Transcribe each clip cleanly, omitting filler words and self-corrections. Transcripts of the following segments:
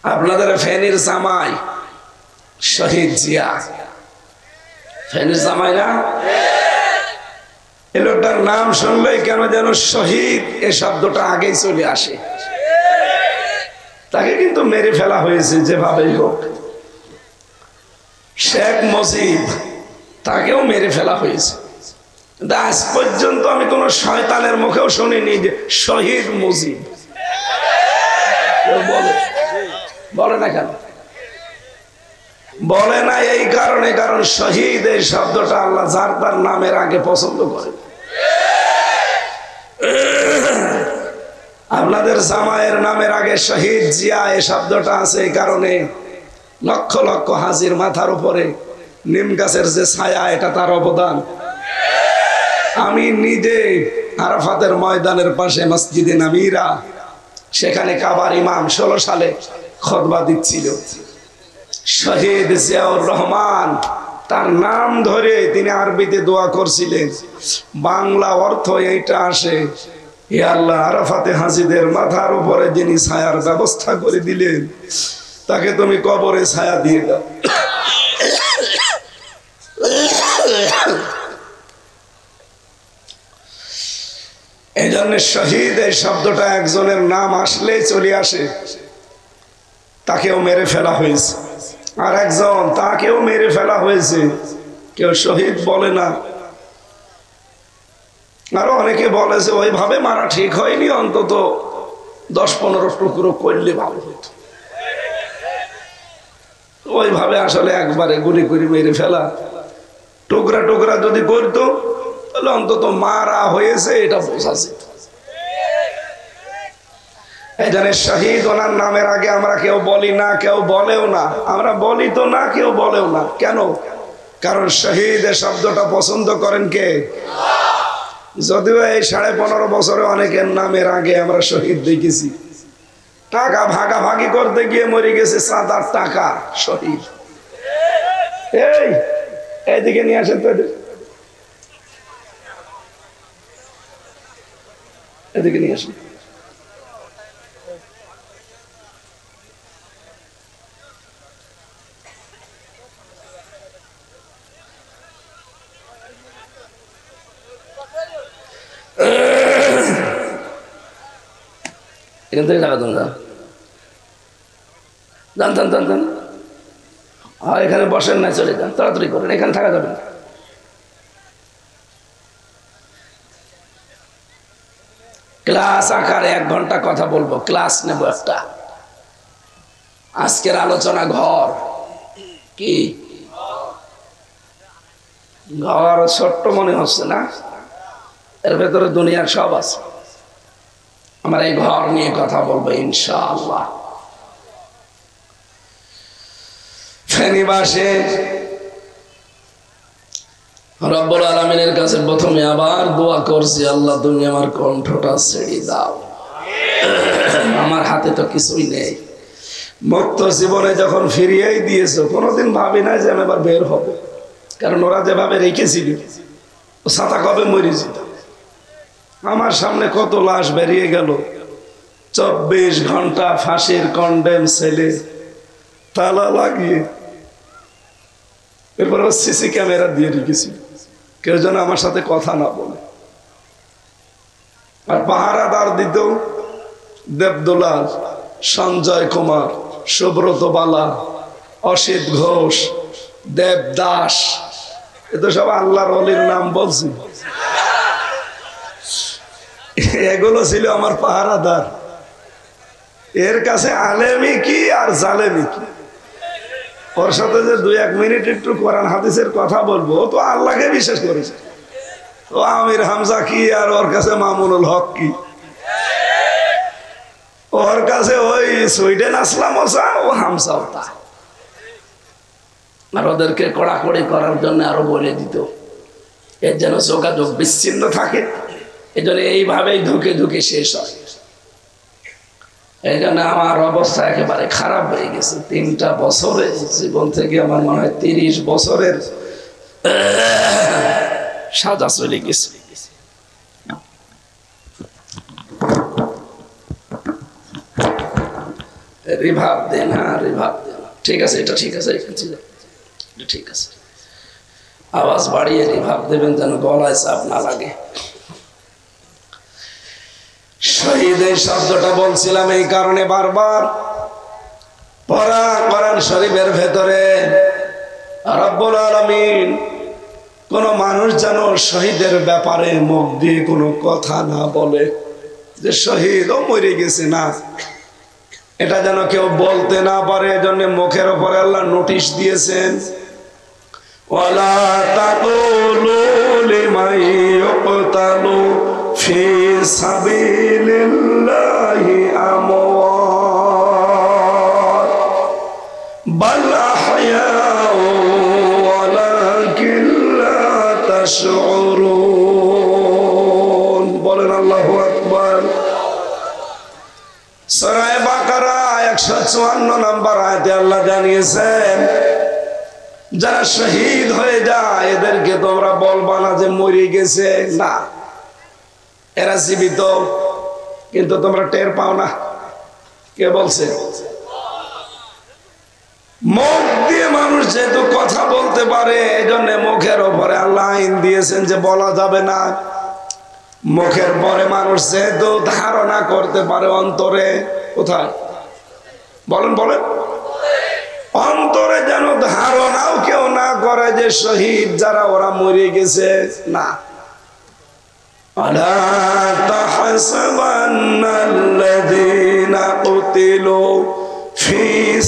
আপনাদের ফেনীর জামাই শহীদ জিয়া, ফেনীর জামাই না? এই লোকটার নাম শুনলেই কেন যেন শহীদ এই শব্দটা আগেই চলে আসে। তাকে কিন্তু মেরে ফেলা হয়েছে যেভাবেই হোক। শেখ মুজিব, তাকেও মেরে ফেলা হয়েছে। আজ পর্যন্ত আমি কোন শয়তানের মুখেও শুনিনি যে শহীদ মুজিব। বলে না কেন? বলে না এই কারণে, কারণ শহীদ এই শব্দটা আল্লাহ যার তার নামের আগে পছন্দ করে। আপনাদের জামাইয়ের নামের আগে শহীদ জিয়া এই শব্দটা আছে এই কারণে লক্ষ লক্ষ হাজির মাথার উপরে নিম গাছের যে ছায়া, এটা তার অবদান। আমি নিজে আরাফাতের ময়দানের পাশে মসজিদে নামিরা, সেখানে কাবার ইমাম 16 সালে খুতবা দিচ্ছিল। শহীদ জিয়াউর রহমান তার নাম ধরে তিনি আরবিতে দোয়া করছিলেন। বাংলা অর্থ এইটা আসে, হে আল্লাহ, আরাফাতে হাজিদের মাথার উপরে যিনি ছায়ার ব্যবস্থা করে দিলেন, তাকে তুমি কবরে ছায়া দিয়ে দাও। এই জন্য শহীদ এই শব্দটা একজনের নাম আসলেই চলে আসে। তাকেও মেরে ফেলা হয়েছে, আর একজন তাকেও মেরে ফেলা হয়েছে, কেউ শহীদ বলে না। আরো অনেকে বলেছে ওইভাবে মারা ঠিক হয়নি, অন্তত 10-15 টুকরো করলে ভালো হতো। ওইভাবে আসলে একবারে গুলি করে মেরে ফেলা, টুকরা টুকরা যদি করতো তাহলে অন্তত মারা হয়েছে এটা বোঝা যেত। এই জন্য শহীদ ওনার নামের আগে আমরা কেউ বলি না, কেউ বলেও না। আমরা বলি তো না, কেউ বলেও না। কেন? কারণ শহীদ শব্দটা পছন্দ করেন কে? যদিও এই 15.5 বছরে অনেকের নামের আগে আমরা শহীদ দেখেছি। টাকা ভাগাভাগি করতে গিয়ে মরে গেছে 7-8 টাকা শহীদ। এইদিকে নিয়ে আসেন তো, এদিকে নিয়ে আসেন। এখান থেকে টাকা দেন, যান। আর এখানে বসেন না, চলে যান, তাড়াতাড়ি করেন, এখানে থাকা যাবে না। ক্লাস আকারে 1 ঘন্টা কথা বলবো, ক্লাস নেব একটা। আজকের আলোচনা ঘর কি? ঘর ছোট্ট মনে হচ্ছে না? এর ভেতরে দুনিয়ার সব আছে। আমরা এই ঘর নিয়ে কথা বলবো ইনশাআল্লাহ। ফেনীবাসে রব্বুল আলামিনের কাছে প্রথমে আবার দোয়া করছি, আল্লাহ তুমি আমার কণ্ঠটা ছেড়ে দাও। আমার হাতে তো কিছুই নেই। মুক্ত জীবনে যখন ফিরিয়েই দিয়েছো, কোনোদিন ভাবি না যে আমি এবার বের হব। কারণ ওরা যেভাবে রেখেছিল, ছাতা কবে মরে যেত। আমার সামনে কত লাশ বেরিয়ে গেল। 24 ঘন্টা ফাঁসির কন্ডেম ছেলে, তালা লাগিয়ে, এরপর সিসি ক্যামেরা দিয়ে রেখেছিল, কেউ যেন আমার সাথে কথা না বলে। আর পাহারাদার দিত দেবদুলাল, সঞ্জয় কুমার, সুব্রত বালা, অসিত ঘোষ, দেবদাস। এ তো সব আল্লাহর ওলির নাম বলছি। এগুলো ছিল আমার পাহারাদার। এর কাছে আলেমি কি আর জালেমি কি। ওর সাথে যে 2-1 মিনিট একটু কোরআন হাদিসের কথা বলবো, ও তো আল্লাহকে বিশ্বাস করেছে। ও আমির হামজা কি আর ওর কাছে মামুনুল হক কি? ওর কাছে ওই সুইডেন আসলাম ওসা, ও হামসা ওটা। আর ওদেরকে কড়াকড়ি করার জন্য আরো বলে দিত, এর যেন যোগাযোগ বিচ্ছিন্ন থাকে। এই জন্য এইভাবেই ধুকে ধুকে শেষ হয়। এই জন্য আমার অবস্থা একেবারে খারাপ হয়ে গেছে। 3টা বছরে জীবন থেকে আমার মনে হয় 30 বছরের সাজা চলে গেছে। রিভাব দেন, হ্যাঁ রিভাব দেন, ঠিক আছে, এটা ঠিক আছে, ঠিক আছে, আওয়াজ বাড়িয়ে রিভাব দেবেন যেন গলায় চাপ না লাগে। শহীদ এই শব্দটা বলছিলাম এই কারণে, বারবার পড়া কোরআন শরীফের ভেতরে রব্বুল আলামিন কোন মানুষ যেন শহীদের ব্যাপারে মুখ দিয়ে কোনো কথা না বলে যে শহীদ ও মরে গেছে, না, এটা যেন কেউ বলতে না পারে। এজন্য মুখের উপরে আল্লাহ নোটিশ দিয়েছেন, ওয়ালা তাকুলু লিমান ইউকতালু ফি সাবিলিল্লাহি আমওয়াত বাল আহয়াউ ওয়ালাকিন লা তাশউরুন। বলেন আল্লাহু আকবার। সূরা বাকারা 154 নম্বর আয়াতে আল্লাহ জানিয়েছেন, যারা শহীদ হয়ে যায় এদেরকে তোমরা বলবা না যে মরে গেছে, না, এরা জীবিত, কিন্তু তোমরা টের পাও না। কে বলছে? মুখ দিয়ে মানুষ যেহেতু কথা বলতে পারে, এজন্য মুখের ওপরে আল্লাহ আইন দিয়েছেন যে বলা যাবে না। মুখের পরে মানুষ যেহেতু ধারণা করতে পারে অন্তরে, কোথায় বলেন বলেন, অন্তরে যেন ধারণাও কেউ না করে যে শহীদ যারা ওরা মরে গেছে, না। আলা তাহসাবান্নাল্লাযীনা কুতিলু ফি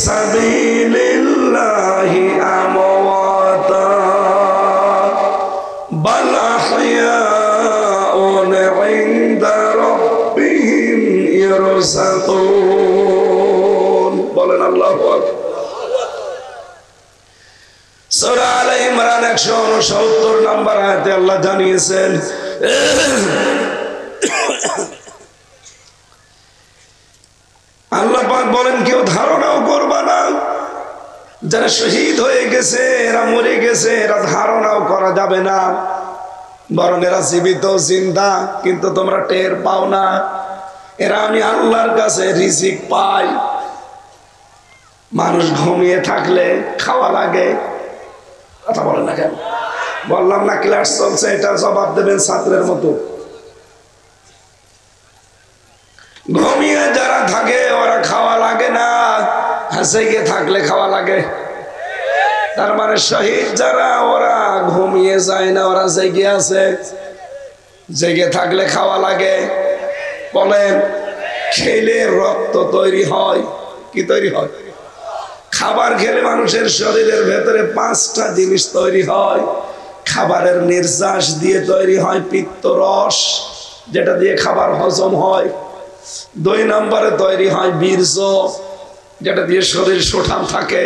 সাবিলিল্লাহি আমওয়াতা বাল আহয়াউন ইনদা রাব্বিহিম ইরসাকুন। বলেন আল্লাহু আকবার। সূরা আলে ইমরান 169 নম্বর আয়াতে আল্লাহ জানিয়েছেন, আল্লাহ পাক বলেন কেউ ধারণাও করবা না, যারা শহীদ হয়ে গেছে এরা মরে গেছে, এরা ধারণাও করা যাবে না, বরং এরা জীবিত জিন্দা, কিন্তু তোমরা টের পাও না। এরা আমি আল্লাহর কাছে রিজিক পাই। মানুষ ঘুমিয়ে থাকলে খাওয়া লাগে, কথা বলেন না কেন? বললাম না ক্লাস চলছে, এটা জবাব দেবেন ছাত্রের মতো। ঘুমিয়ে যারা থাকে ওরা খাওয়া লাগে না, জেগে থাকলে খাওয়া লাগে। তার মানে শহীদ যারা ওরা ঘুমিয়ে যায় না, ওরা জেগে আছে, জেগে থাকলে খাওয়া লাগে। বলেন, খেলে রক্ত তৈরি হয়, কি তৈরি হয়? খাবার খেলে মানুষের শরীরের ভেতরে 5টা জিনিস তৈরি হয়। খাবারের নির্যাস দিয়ে তৈরি হয় পিত্তরস, যেটা দিয়ে খাবার হজম হয়। 2 নম্বরে তৈরি হয় বীর্য, যেটা দিয়ে শরীর সুঠাম থাকে।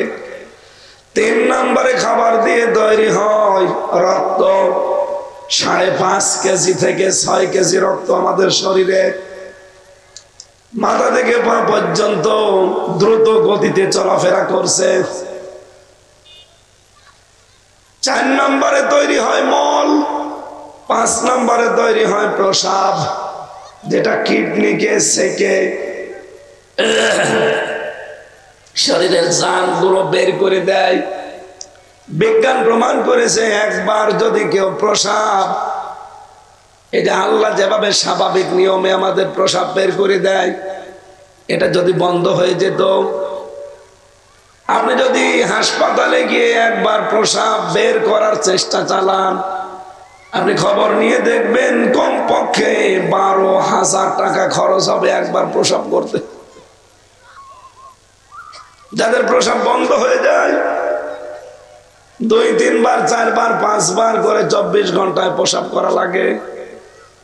3 নম্বরে খাবার দিয়ে তৈরি হয় রক্ত। 5.5 কেজি থেকে 6 কেজি রক্ত আমাদের শরীরে, মাথা থেকে পা পর্যন্ত দ্রুত গতিতে চলাফেরা করছে। 4 নম্বরে তৈরি হয় মল। 5 নম্বরে তৈরি হয় প্রস্রাব, যেটা কিডনিকে সেকে শরীরের জানগুলো বের করে দেয়। বিজ্ঞান প্রমাণ করেছে একবার যদি কেউ প্রস্রাব, এটা আল্লাহ যেভাবে স্বাভাবিক নিয়মে আমাদের প্রস্রাব বের করে দেয়, এটা যদি বন্ধ হয়ে যেত, আপনি যদি হাসপাতালে গিয়ে একবার প্রস্রাব বের করার চেষ্টা চালান, আপনি খবর নিয়ে দেখবেন কমপক্ষে 12,000 টাকা খরচ হবে একবার প্রস্রাব করতে। যাদের প্রস্রাব বন্ধ হয়ে যায়, 2-3 বার 4 বার 5 বার করে 24 ঘন্টায় প্রস্রাব করা লাগে।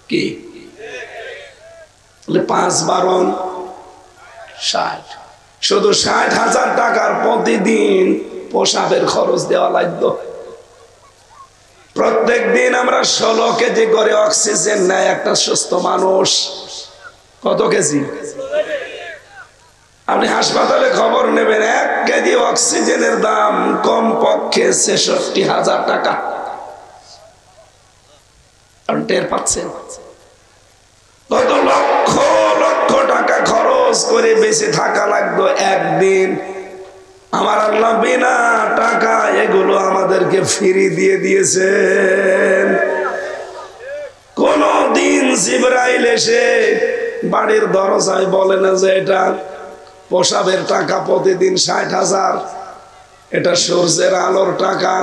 কি 5 বারণ 60, শুধু 60,000 টাকার প্রতিদিন প্রস্রাবের খরচ দেওয়া লাগতো। প্রত্যেক দিন আমরা 16 কেজি করে অক্সিজেন নেয় একটা সুস্থ মানুষ। কত কেজি? আপনি হাসপাতালে খবর নেবেন, 1 কেজি অক্সিজেনের দাম কমপক্ষে 66,000 টাকা। আপনি টের পাচ্ছেন? কত লক্ষ লক্ষ টাকা খরচ খরচ করে বেঁচে থাকা লাগতো একদিন, আমার আল্লাহ বিনা টাকা এগুলো আমাদেরকে ফ্রি দিয়ে দিয়েছেন। কোন দিন জিবরাইল এসে বাড়ির দরজায় বলে না যে এটা পোশাবের টাকা প্রতিদিন 60,000, এটা সূর্যের আলোর টাকা।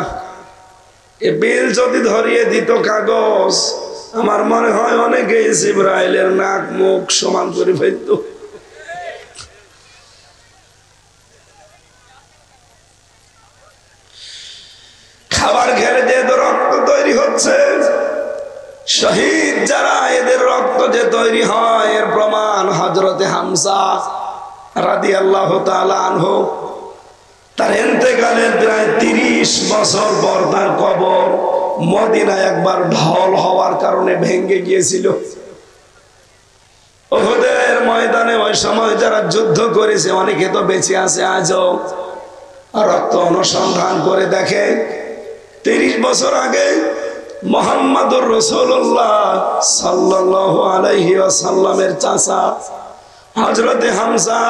এ বিল যদি ধরিয়ে দিত কাগজ, আমার মনে হয় অনেকেই জিবরাইলের নাক মুখ সমান করে ফেলত। খাবার খেলে যে রক্ত তৈরি হচ্ছে, শহীদ যারা এদের রক্ত যে তৈরি হয় এর প্রমাণ হযরতে হামজা রাদিয়াল্লাহু তাআলা আনহু, তার ইন্তেকালের প্রায় 30 বছর পর তার কবর মদিনায় একবার ঢল হওয়ার কারণে ভেঙে গিয়েছিল। উহুদের ময়দানে ওই সময় যারা যুদ্ধ করেছে অনেকে তো বেঁচে আছে আজও, রক্ত অনুসন্ধান করে দেখে 30 বছর আগে মুহাম্মদুর রাসূলুল্লাহ সাল্লাল্লাহু আলাইহি ওয়াসাল্লামের চাচা হযরতে হামজা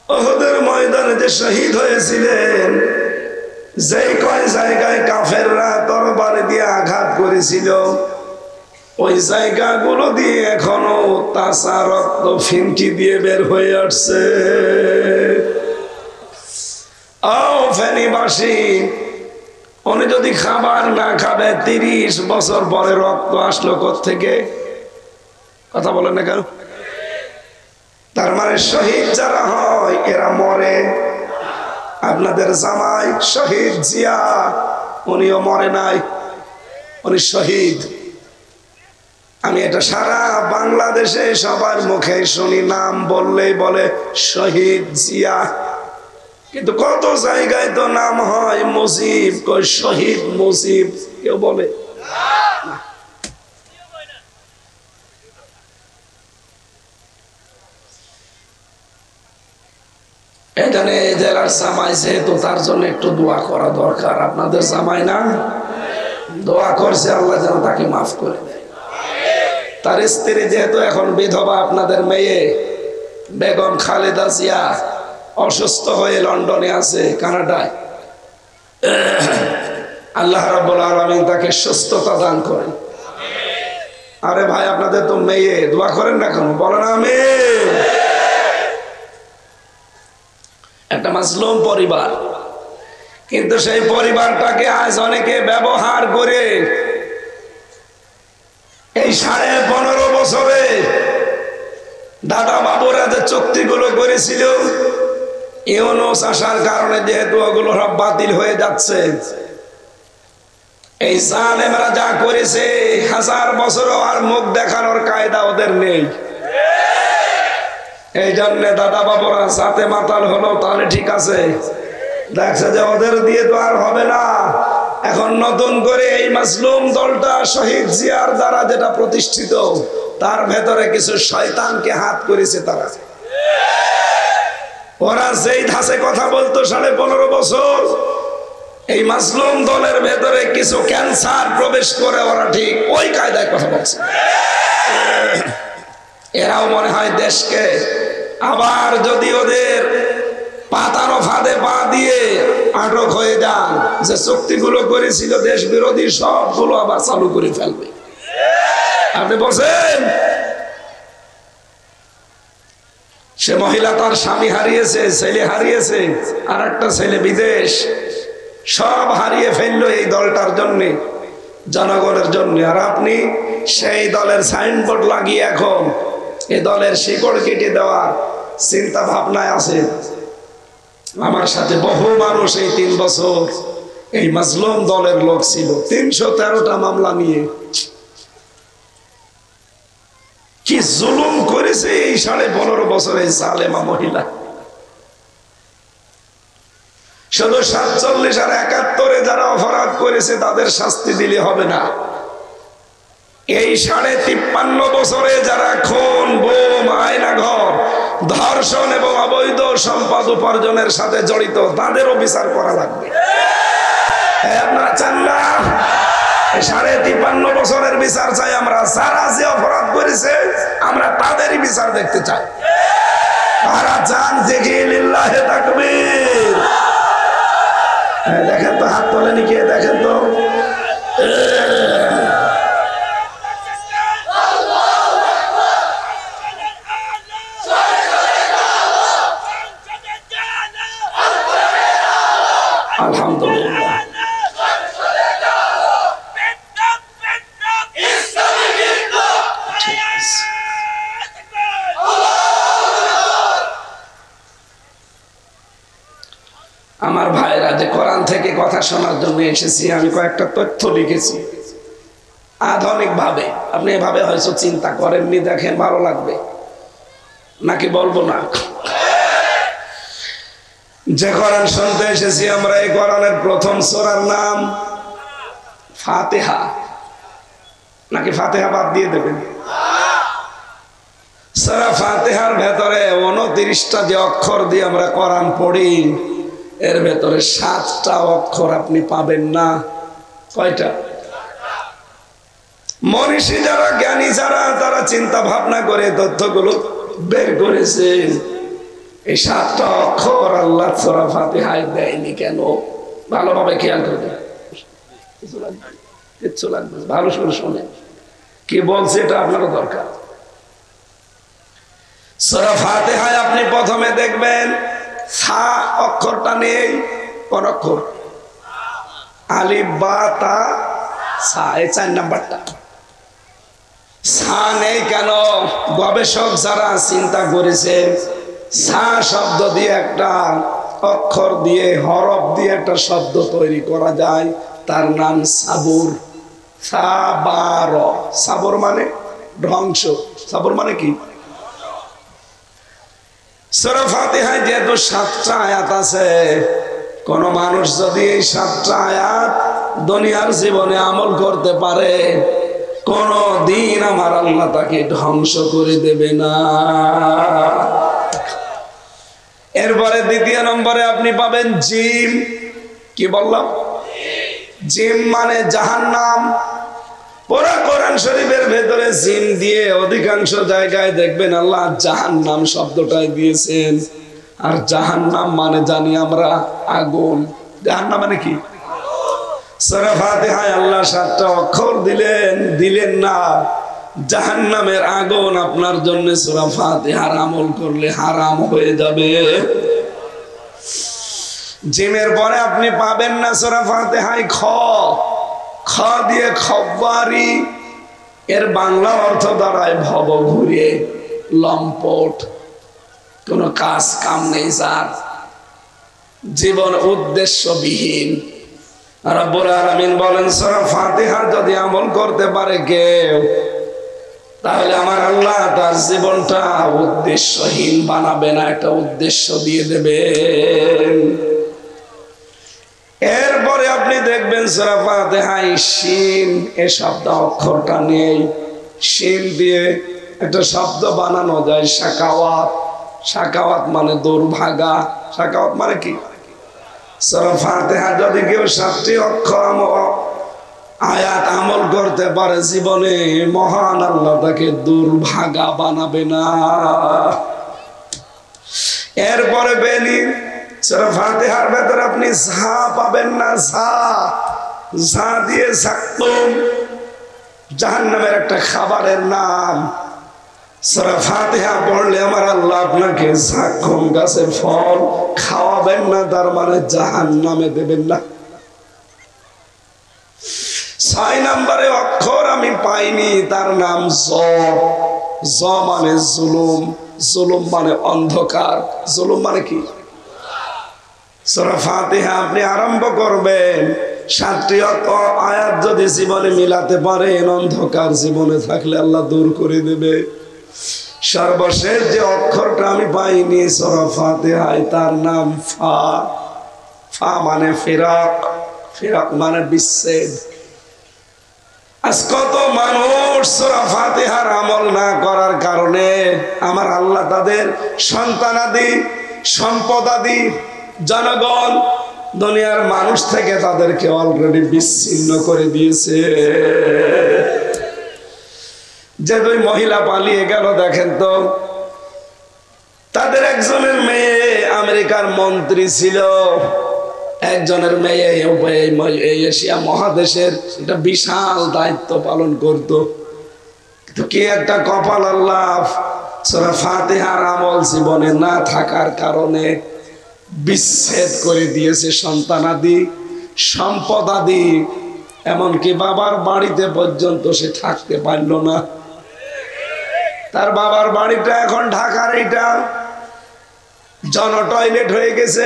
উহুদের ময়দানে যে শহীদ হয়েছিলেন, যেই কয় জায়গায় কাফেররা তরবারি দিয়ে আঘাত করেছিল ওই জায়গাগুলো দিয়ে এখনো তাজা রক্ত ফিনকি দিয়ে বের হয়ে আসছে। ফেনীবাসী, উনি যদি খাবার না খাবে 30 বছর পরে রক্ত আসলো কোত্থেকে? কথা বলেন না কেন? তার মানে শহীদ যারা হয় এরা মরে। আপনাদের জামাই শহীদ জিয়া, উনিও মরে নাই, উনি শহীদ। আমি এটা সারা বাংলাদেশে সবার মুখে শুনি, নাম বললেই বলে শহীদ জিয়া, কিন্তু কত জায়গায় তো নাম হয় মুজিব, কই শহীদ মুজিব কেউ বলে। এখানে জেলার জামাই যেহেতু, তার জন্য একটু দোয়া করা দরকার। আপনাদের জামাই না, দোয়া করছে আল্লাহ যেন তাকে মাফ করে দেয়। তার স্ত্রী যেহেতু এখন বিধবা, আপনাদের মেয়ে বেগম খালেদা জিয়া অসুস্থ হয়ে লন্ডনে আছে, কানাডায়। আল্লাহ রাব্বুল আলামিন তাকে সুস্থতা দান করেন। আরে ভাই, আপনাদের তো মেয়ে, দোয়া করেন না কেন? বলেন আমিন। একটা মাজলুম পরিবার, কিন্তু সেই পরিবারটাকে আজ অনেকে ব্যবহার করে এই 15.5 বছরে দাদা বাবুরা যে চুক্তিগুলো করেছিল, ইউনূস আসার কারণে যেহেতু ওগুলো সব বাতিল হয়ে যাচ্ছে, এই জালেমরা যা করেছে 1000 বছরও আর মুখ দেখানোর কায়দা ওদের নেই। এই জন্য দাদা বাবুরা সাথে মাতাল হলো, তাহলে ঠিক আছে, দেখছে যে ওদের দিয়ে তো আর হবে না। এখন নতুন করে এই মাজলুম দলটা শহীদ জিয়ার দ্বারা যেটা প্রতিষ্ঠিত, তার ভেতরে কিছু শয়তানকে হাত করেছে তারা। ওরা যেই ধাঁচে কথা বলতো 15.5 বছর, এই মাজলুম দলের ভেতরে কিছু ক্যান্সার প্রবেশ করে ওরা ঠিক ওই কায়দায় কথা বলছে। এরাও মনে হয় দেশকে আবার যদি ওদের পাতানো ফাঁদে পা দিয়ে আটক হয়ে যান, যে চুক্তিগুলো করেছিল দেশ বিরোধী সবগুলো আবার চালু করে ফেলবে। আপনি বলছেন সে মহিলা তার স্বামী হারিয়েছে, ছেলে হারিয়েছে, আর একটা ছেলে বিদেশ, সব হারিয়ে ফেললো এই দলটার জন্য, জনগণের জন্য। আর আপনি সেই দলের সাইনবোর্ড লাগিয়ে এখন এই দলের শিকড় কেটে দেওয়ার চিন্তা ভাবনায় আছে। আমার সাথে বহু মানুষ এই 3 বছর এই মাজলুম দলের লোক ছিল, 313টা মামলা নিয়ে। কি জুলুম করেছে এই 15.5 বছরে জালেমা মহিলা। শুধু 47 আর 71 যারা অপরাধ করেছে তাদের শাস্তি দিলে হবে না, এই 53.5 বছরে যারা খুন, গুম, আয়নাঘর, ধর্ষণ এবং অবৈধ সম্পদ উপার্জনের সাথে জড়িত তাদেরও বিচার করা লাগবে। আপনারা চান না? 53.5 বছরের বিচার চাই আমরা। যারা যে অপরাধ করেছে আমরা তাদেরই বিচার দেখতে চাই। কারা চান জেগে লিল্লাহে তাকবীর? দেখেন তো, হাত তোলেনি কে? দেখেন তো। আলহামদুলিল্লাহ। আমার ভাইরা যে কোরআন থেকে কথা শোনার জন্য এসেছি, আমি কয়েকটা তথ্য লিখেছি আধুনিক ভাবে। আপনি এভাবে হয়তো চিন্তা করেননি, দেখেন ভালো লাগবে নাকি বলবো না। যে কোরআন শুনতে এসেছি আমরা, এই কোরআনের প্রথম সূরার নাম ফাতিহা। নাকি ফাতিহা বাদ দিয়ে দেবেন? সূরা ফাতিহার ভেতরে 29টা যে অক্ষর দিয়ে আমরা কোরআন পড়ি, এর ভেতরে 7টা অক্ষর আপনি পাবেন না। কয়টা? মনীষী যারা, জ্ঞানী যারা, তারা চিন্তা ভাবনা করে তথ্যগুলো বের করেছেন। এই 7টা অক্ষর আল্লাহ সূরা ফাতিহায় দেয়নি কেন? ভালোভাবে খেয়াল করবেন। কিচ্ছু লাগবে, ভালো করে শোনেন কি বলছে, এটা আপনারও দরকার। সূরা ফাতিহায় আপনি প্রথমে দেখবেন সা অক্ষরটা নেই। কোন অক্ষর? আলিফ বা তা সা, এই 4 নাম্বারটা। সা নেই কেন? গবেষক যারা চিন্তা করেছেন, সা শব্দ দিয়ে একটা অক্ষর দিয়ে, হরফ দিয়ে একটা শব্দ তৈরি করা যায়, তার নাম সাবুর। সাবার, সাবর মানে ধ্বংস। সাবর মানে কি? সূরা ফাতিহায় যেহেতু 7টা আয়াত আছে, কোন মানুষ যদি এই 7টা আয়াত দুনিয়ার জীবনে আমল করতে পারে, কোন দিন আমার আল্লাহ তাকে ধ্বংস করে দেবে না। এরপরে দ্বিতীয় নম্বরে আপনি পাবেন জিম। কি বললাম? জিম মানে জাহান্নাম। পুরা কোরআন শরীফের ভেতরে জিম দিয়ে অধিকাংশ জায়গায় দেখবেন আল্লাহ জাহান্নাম শব্দটাই দিয়েছেন। আর জাহান্নাম মানে জানি আমরা আগুন। জাহান্নাম মানে কি? সূরা ফাতিহায় আল্লাহ 7টা অক্ষর দিলেন না। জাহান্নামের আগুন আপনার জন্য সূরা ফাতিহার আমল করলে হারাম হয়ে যাবে। জিমের পরে আপনি পাবেন না সূরা ফাতিহায় খ। খ দিয়ে খব্বারি, এর বাংলা অর্থ দাঁড়ায় ভব ঘুরে, লম্পট, কোন কাজ কাম নেই যার, জীবন উদ্দেশ্যবিহীন। রব্বুল আলামিন বলেন সূরা ফাতিহা যদি আমল করতে পারে কেউ, তাহলে আমার আল্লাহ তার জীবনটা উদ্দেশ্যহীন বানাবে না, একটা উদ্দেশ্য দিয়ে দেবেন। এরপরে আপনি দেখবেন সূরা ফাতিহায় শিন, এই শব্দ অক্ষরটা নেই। শিন দিয়ে একটা শব্দ বানানো যায় শাকাওয়াত। শাকাওয়াত মানে দুর্ভাগা। শাকাওয়াত মানে কি? সূরা ফাতিহা যদি কেউ 7টি অক্ষর আয়াত আমল করতে পারে জীবনে, মহান আল্লাহ তাকে দুর্ভাগা বানাবে না। এরপরে বেনি সূরা ফাতিহার ভেতরে আপনি ঝা পাবেন না। ঝা দিয়ে জাক্কুম, জাহান্নামের একটা খাবারের নাম। সূরা ফাতিহা পড়লে আমার আল্লাহ আপনাকে জাক্কুম গাছের ফল খাওয়াবেন না, তার মানে জাহান্নামে দেবেন না। 6 নম্বরে অক্ষর আমি পাইনি, তার নাম জ। জ মানে জুলুম। জুলুম মানে অন্ধকার। জুলুম মানে কি? সূরা ফাতিহা আপনি আরম্ভ করবেন, 7টি আয়াত যদি জীবনে মিলাতে পারেন, অন্ধকার জীবনে থাকলে আল্লাহ দূর করে দেবে। সর্বশেষ যে অক্ষরটা আমি পাইনি সূরা ফাতিহায়, তার নাম ফা। ফা মানে ফিরাক। ফিরাক মানে বিচ্ছেদ। আজ কত মানুষ সূরা ফাতিহার আমল না করার কারণে আমার আল্লাহ তাদের সন্তানাদি, সম্পদাদি, জনগণ, দুনিয়ার মানুষ থেকে তাদেরকে অলরেডি বিচ্ছিন্ন করে দিয়েছে। যে 2 মহিলা পালিয়ে গেল, দেখেন তো তাদের একজনের মেয়ে আমেরিকার মন্ত্রী ছিল, একজনের মেয়ে এই এশিয়া মহাদেশের একটা বিশাল দায়িত্ব পালন করত। কিন্তু কি একটা কপাল, আল্লাহ সূরা ফাতিহার আমল জীবনে না থাকার কারণে বিচ্ছেদ করে দিয়েছে সন্তানাদি, সম্পদাদি, এমনকি বাবার বাড়িতে পর্যন্ত সে থাকতে পারল না। তার বাবার বাড়িটা এখন ঢাকার এইটা জন টয়লেট হয়ে গেছে।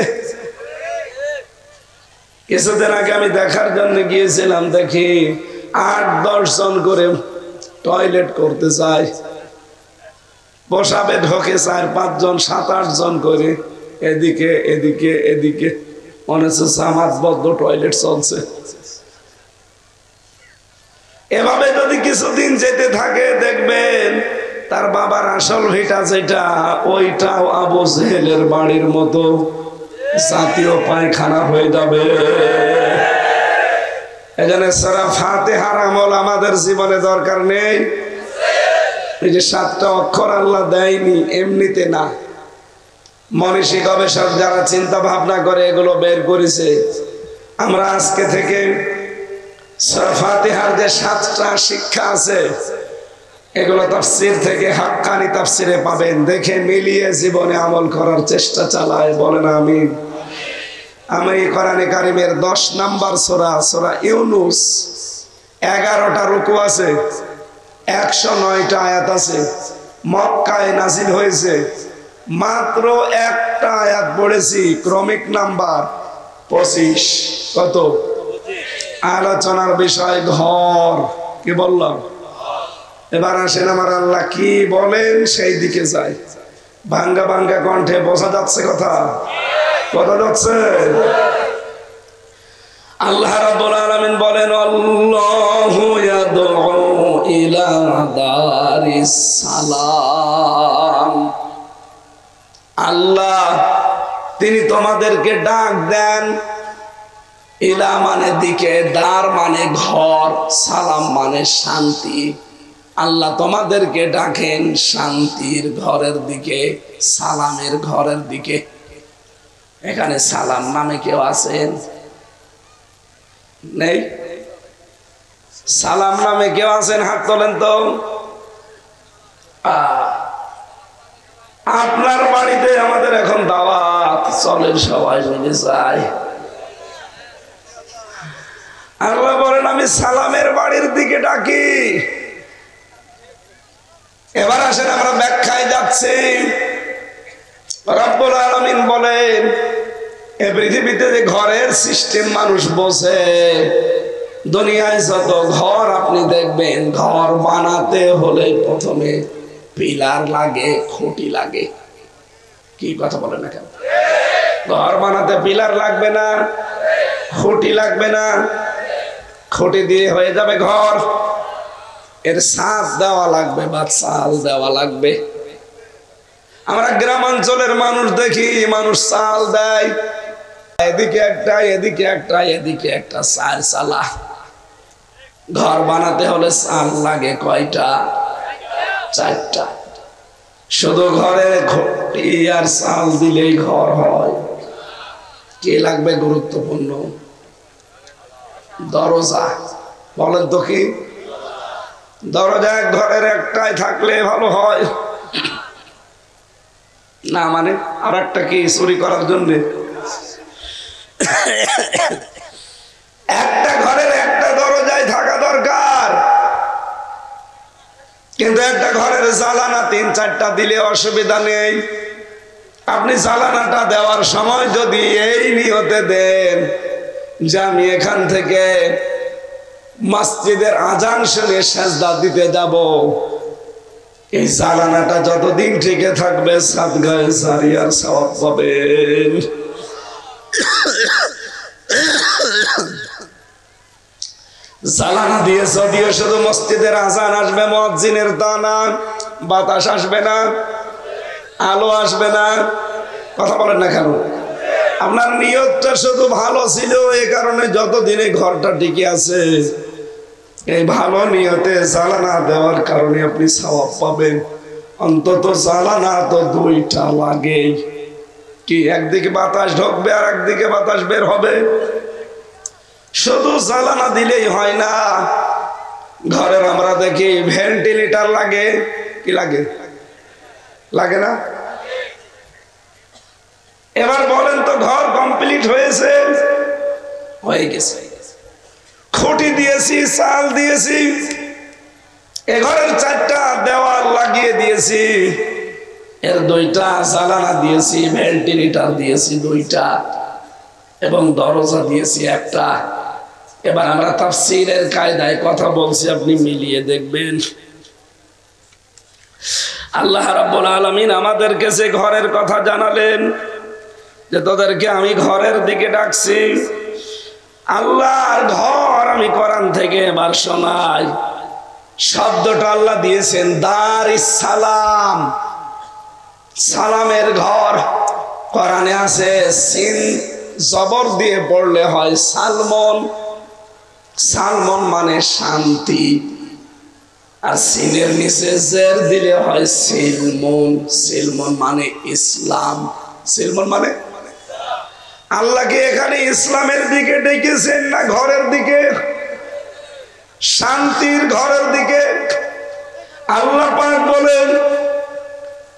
কিছুদিন আগে আমি দেখার জন্য গিয়েছিলাম, দেখি 8-10 জন করে টয়লেট করতে যায়, বসাবে ঢোকে 4-5 জন 7-8 জন করে, এদিকে এদিকে এদিকে, মনে হচ্ছে জামাতবদ্ধ টয়লেট চলছে। এভাবে যদি কিছুদিন যেতে থাকে দেখবেন তার বাবার আসল ভিটা যেটা, ওইটাও আবু জেহেলের বাড়ির মতো জাতীয় পায়খানা হয়ে যাবে। এজন্য সূরা ফাতিহার আমল আমাদের জীবনে দরকার নেই। এই যে 7টা অক্ষর আল্লাহ দেয়নি এমনিতে না, মনীষী গবেষক যারা চিন্তা ভাবনা করে এগুলো বের করেছে। আমরা আজকে থেকে সূরা ফাতিহার যে 7টা শিক্ষা আছে, এগুলো তাফসীর থেকে হাক্কানি তাফসীরে পাবেন, দেখে মিলিয়ে জীবনে আমল করার চেষ্টা চালায়। বলেন আমিন। আমি কোরআনে কারিমের 10 নাম্বার সূরা, সূরা ইউনূস, 11টা রুকু আছে, 109টা আয়াত আছে, মক্কায় নাজিল হয়েছে। মাত্র একটা আয়াত পড়েছি, ক্রমিক নাম্বার 25। কত? আলোচনার বিষয় ঘর। কি বললাম? এবার আসেন আমার আল্লাহ কি বলেন সেই দিকে যাই। ভাঙ্গা ভাঙ্গা কণ্ঠে বোঝা যাচ্ছে কথা? কথা যাচ্ছে? আল্লাহ রাব্বুল আলামিন বলেন, আল্লাহু ইয়াদউ ইলা দারিস সালাম। আল্লাহ তিনি তোমাদেরকে ডাক দেন, ইলা মানে দিকে, দার মানে ঘর, সালাম মানে শান্তি। আল্লাহ তোমাদেরকে ডাকেন শান্তির ঘরের দিকে, সালামের ঘরের দিকে। এখানে সালাম নামে কেউ আছেন? নেই? সালাম নামে কেউ আছেন? হাত তোলেন তো। আপনার বাড়িতে আমাদের এখন দাওয়াত, চলেন সবাই মিলে যাই। আল্লাহ বলেন আমি সালামের বাড়ির দিকে ডাকি। এবার আসেন আমরা ব্যাখ্যায় যাচ্ছি। রব্বুল আলামিন বলেন এই পৃথিবীতে যে ঘরের সিস্টেম মানুষ বোঝে, দুনিয়ায় যত ঘর আপনি দেখবেন, ঘর বানাতে হলে প্রথমে পিলার লাগে, খুঁটি লাগে। কি কথা বলেন না কেন? ঘর বানাতে পিলার লাগবে না? খুঁটি লাগবে না? খুঁটি দিয়ে হয়ে যাবে ঘর। এর ছাদ দেওয়া লাগবে বা চাল দেওয়া লাগবে। আমরা গ্রামাঞ্চলের মানুষ দেখি, মানুষ চাল দেয়, এদিকে একটা এদিকে একটা এদিকে একটা, 4 চালা। ঘর বানাতে হলে চাল লাগে কয়টা? 4টা। শুধু ঘরে খুঁটি আর চাল দিলেই ঘর হয়? কে লাগবে গুরুত্বপূর্ণ? দরজা। বলেন তো কি? দরজা ঘরের একটাই থাকলে ভালো হয় না? মানে আর একটা কি চুরি করার জন্য? একটা ঘরের একটা দরজায় থাকা দরকার। কিন্তু একটা ঘরের জ্বালানা 3-4টা দিলে অসুবিধা নেই। আপনি জ্বালানাটা দেওয়ার সময় যদি এই নিয়তে দেন যে আমি এখান থেকে মসজিদের আজান শুনে সেজদা দিতে যাব, এই জ্বালানাটা যতদিন টিকে থাকবে সাদগায়ে জারিয়ার সওয়াব পাবেন। জ্বালানা দিয়ে যদিও শুধু মসজিদের আজান আসবে, মুয়াজ্জিনের দানা, বাতাস আসবে না, আলো আসবে না। কথা বলেন না কেন? আপনার নিয়তটা শুধু ভালো ছিল, এই কারণে যতদিনে ঘরটা টিকে আছে, এই ভালো নিয়তে জ্বালানা দেওয়ার কারণে আপনি সওয়াব পাবেন। অন্তত জ্বালানা তো দুইটা লাগে। কি একদিকে বাতাস ঢুকবে আর একদিকে বাতাস বের হবে। শুধু জ্বালানা দিলেই হয় না, ঘরের আমরা দেখি ভেন্টিলেটর লাগে। কি লাগে? লাগে না? এবার বলেন তো, ঘর কমপ্লিট হয়েছে? হয়ে গেছে। খুঁটি দিয়েছি, চাল দিয়েছি, এ ঘরের 4টা দেওয়াল লাগিয়ে দিয়েছি, এর 2টা জ্বালানা দিয়েছি, ভেন্টিলেটর দিয়েছি 2টা, এবং দরজা দিয়েছি 1টা। এবার আমরা তাফসীরের কায়দায় কথা বলছি, আপনি মিলিয়ে দেখবেন। আল্লাহ রাব্বুল আলামিন আমাদেরকে যে ঘরের কথা জানালেন, যে তোদেরকে আমি ঘরের দিকে ডাকছি, আল্লাহর ঘর আমি কোরআন থেকে এবার শোনাই। শব্দটা আল্লাহ দিয়েছেন দারিস সালাম, সালামের ঘর। কোরআনে আছে সিন জবর দিয়ে পড়লে হয় সালমন, সালমন মানে শান্তি, আর সিনের নিচে জের দিলে হয় সিলমন, সিলমন মানে ইসলাম। সিলমন মানে আল্লাহকে এখানে ইসলামের দিকে ডেকেছেন না ঘরের দিকে, শান্তির ঘরের দিকে। আল্লাহ পাক বলেন,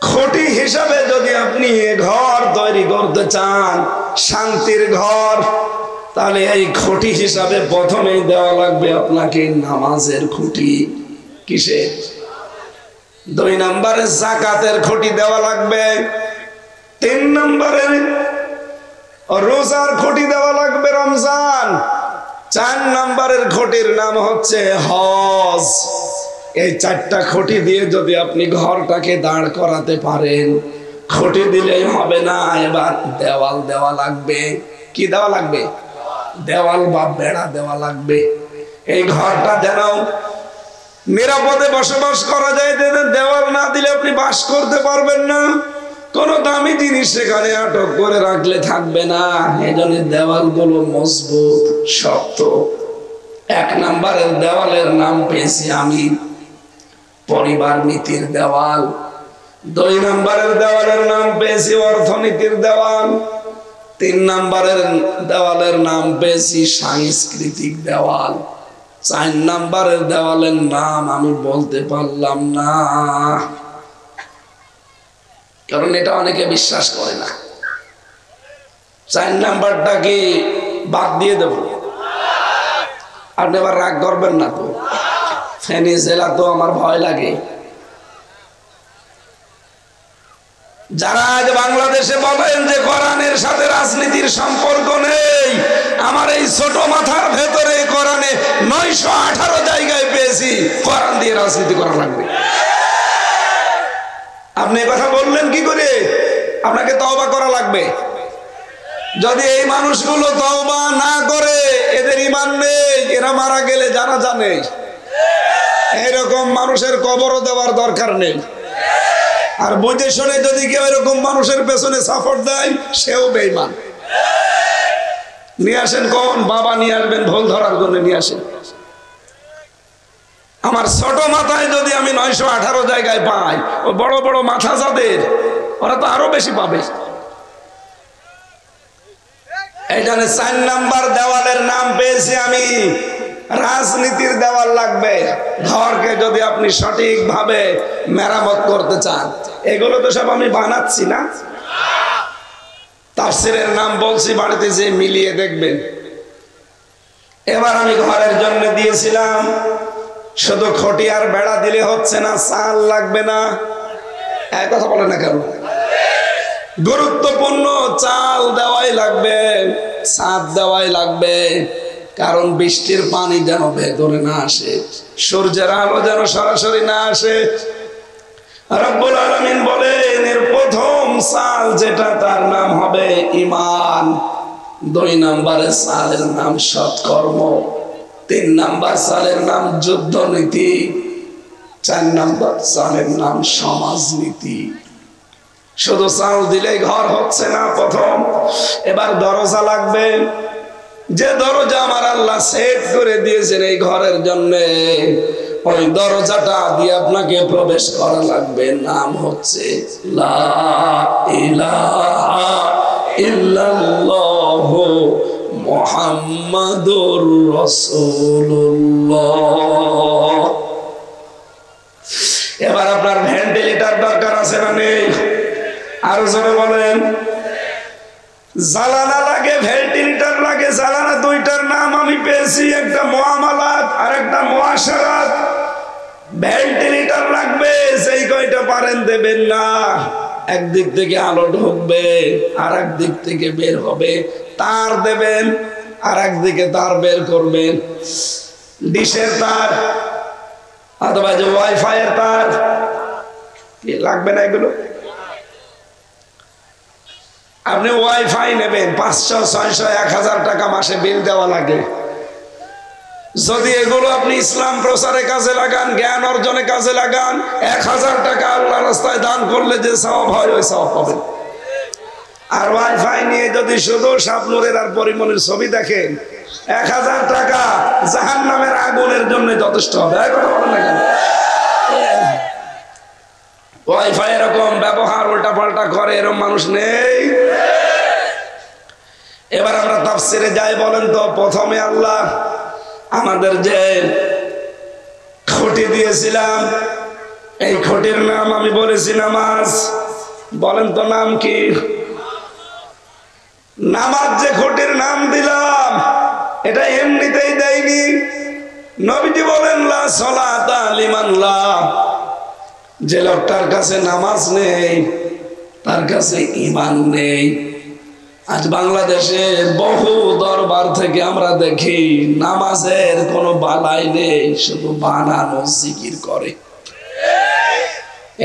খুঁটি হিসাবে যদি আপনি ঘর তৈরি করতে চান, শান্তির ঘর, তাহলে এই খুঁটি হিসাবে প্রথমেই দেওয়া লাগবে আপনাকে নামাজের খুঁটি। কিসের? 2 নম্বরে যাকাতের খুঁটি দেওয়া লাগবে, 3 নম্বরে রোজার খুঁটি দেওয়া লাগবে, রমজান, 4 নম্বরের খুঁটির নাম হচ্ছে হজ। এই 4টা খুঁটি দিয়ে যদি আপনি ঘরটাকে দাঁড় করাতে পারেন, খুঁটি দিলেই হবে না, এবার দেওয়াল দেওয়া লাগবে। কি দেওয়া লাগবে? দেওয়াল বা বেড়া দেওয়া লাগবে। এই ঘরটা যেন নিরাপদে বসবাস করা যায়। দেওয়াল না দিলে আপনি বাস করতে পারবেন না, কোন দামি জিনিস সেখানে আটক করে রাখলে থাকবে না। এই জন্য দেওয়ালগুলো মজবুত, শক্ত। 1 নম্বরের দেওয়ালের নাম পেয়েছি আমি পরিবার নীতির দেওয়াল, 2 নম্বরের দেওয়ালের নাম পেয়েছি অর্থনীতির দেওয়াল, 3 নম্বরের দেওয়ালের নাম পেয়েছি সাংস্কৃতিক দেওয়াল, 4 নম্বরের দেওয়ালের নাম আমি বলতে পারলাম না, কারণ এটা অনেকে বিশ্বাস করে না। 4 নাম্বারটা কি বাদ দিয়ে দেব? আপনি এবার রাগ করবেন না তো? ফেনী জেলা তো আমার ভয় লাগে। যারা আজ বাংলাদেশে বলেন যে কোরআনের সাথে রাজনীতির সম্পর্ক নেই, আমার এই ছোট মাথার ভেতরে কোরআনে 918 জায়গায় পেয়েছি কোরআন দিয়ে রাজনীতি করা লাগবে। আপনি কথা বললেন কি করে? আপনাকে তওবা করা লাগবে। যদি এই মানুষগুলো তওবা না করে, এদের ঈমান নেই, এরা মারা গেলে জানা জানে, এরকম মানুষের কবরও দেওয়ার দরকার নেই। আর বুঝে শুনে যদি কেউ এরকম মানুষের পেছনে সাপোর্ট দেয়, সেও বেঈমান। নিয়ে আসেন, কোন বাবা নিয়ে আসবেন ভুল ধরার জন্য, নিয়ে আসেন। আমার ছোট মাথায় যদি আমি 918 জায়গায় পাই, ও বড় বড় মাথা যাদের, ওরা তো আরো বেশি পাবে। এইখানে 4 নাম্বার দেওয়ালের নাম পেয়েছি আমি রাজনীতির দেওয়াল লাগবে। ঘরকে যদি আপনি সঠিকভাবে মেরামত করতে চান, এগুলো তো সব আমি বানাচ্ছি না, তাফসীরের নাম বলছি, বাড়িতে যে মিলিয়ে দেখবেন। এবার আমি ঘরের জন্য দিয়েছিলাম, শুধু খুঁটি আর বেড়া দিলে হচ্ছে না, চাল লাগবে না। এক কথা বলে না কেন? গুরুত্বপূর্ণ, চাল দেওয়াই লাগবে, ছাদ দেওয়াই লাগবে, কারণ বৃষ্টির পানি যেন ভেতরে না আসে, সূর্যের আলো যেন সরাসরি না আসে। রব্বুল আলামিন বলেন, এর প্রথম চাল যেটা, তার নাম হবে ঈমান, 2 নম্বরের চালের নাম সৎকর্ম, 3 নম্বর চালের নাম যুদ্ধনীতি, 4 নম্বর চালের নাম সমাজনীতি। শুধু চাল দিলেই ঘর হচ্ছে না প্রথম, এবার দরজা লাগবে। যে দরজা আমার আল্লাহ সেট করে দিয়েছেন এই ঘরের জন্য, ওই দরজাটা দিয়ে আপনাকে প্রবেশ করা লাগবে। নাম হচ্ছে লা ইলাহা ইল্লাল্লাহু মুহাম্মাদুর রাসূলুল্লাহ। এবার আপনার ভেন্টিলেটর দরকার আছে না নেই? আরো জোরে বলেন। জালানা লাগে, ভেন্টিলেটর লাগে। জালানা দুইটার নাম আমি পেয়েছি, একটা মুআমালাত আর একটা মুআশারাত। ভেন্টিলেটর লাগবে, সেই কয়টা পারেন দেবেন না। একদিক থেকে আলো ঢুকবে, আর এক দিক থেকে বের হবে। তার দেবেন, আর একদিকে তার বের করবেন। ডিশের তার অথবা যে ওয়াইফাই এর তার লাগবে না এগুলো। আপনি ওয়াইফাই নেবেন, 500, 600, 1000 টাকা মাসে বিল দেওয়া লাগে। যদি এগুলো আপনি ইসলাম প্রচারে কাজে লাগান, জ্ঞান অর্জনে কাজে লাগান, 1000 টাকা আল্লাহ রাস্তায় দান করলে যে সওয়াব হয় ওই সওয়াব পাবেন। আর ওয়াইফাই নিয়ে যদি শুধু শাবনূরের আর পরিমণের ছবি দেখেন, 1000 টাকা জাহান্নামের আগুনের জন্য যথেষ্ট হবে। কথা বলেন না কেন? ওয়াইফাই এরকম ব্যবহার উল্টা পাল্টা করে এরকম মানুষ নেই। এবার আমরা তাফসিরে যাই। বলেন তো, প্রথমে আল্লাহ আমাদের যে খুঁটি দিয়েছিলাম, এই খুঁটির নাম আমি বলেছি নামাজ। বলেন তো নাম কি? নামাজ যে খুঁটির নাম দিলাম, এটা এমনিতেই দেয়নি। নবীজি বলেন লা সালাতা লিমান লা, যে লোকটার কাছে নামাজ নেই তার কাছে ঈমান নেই। আজ বাংলাদেশে বহু দরবার থেকে আমরা দেখি নামাজের কোনো বালাই নেই, শুধু বানানো জিকির করে।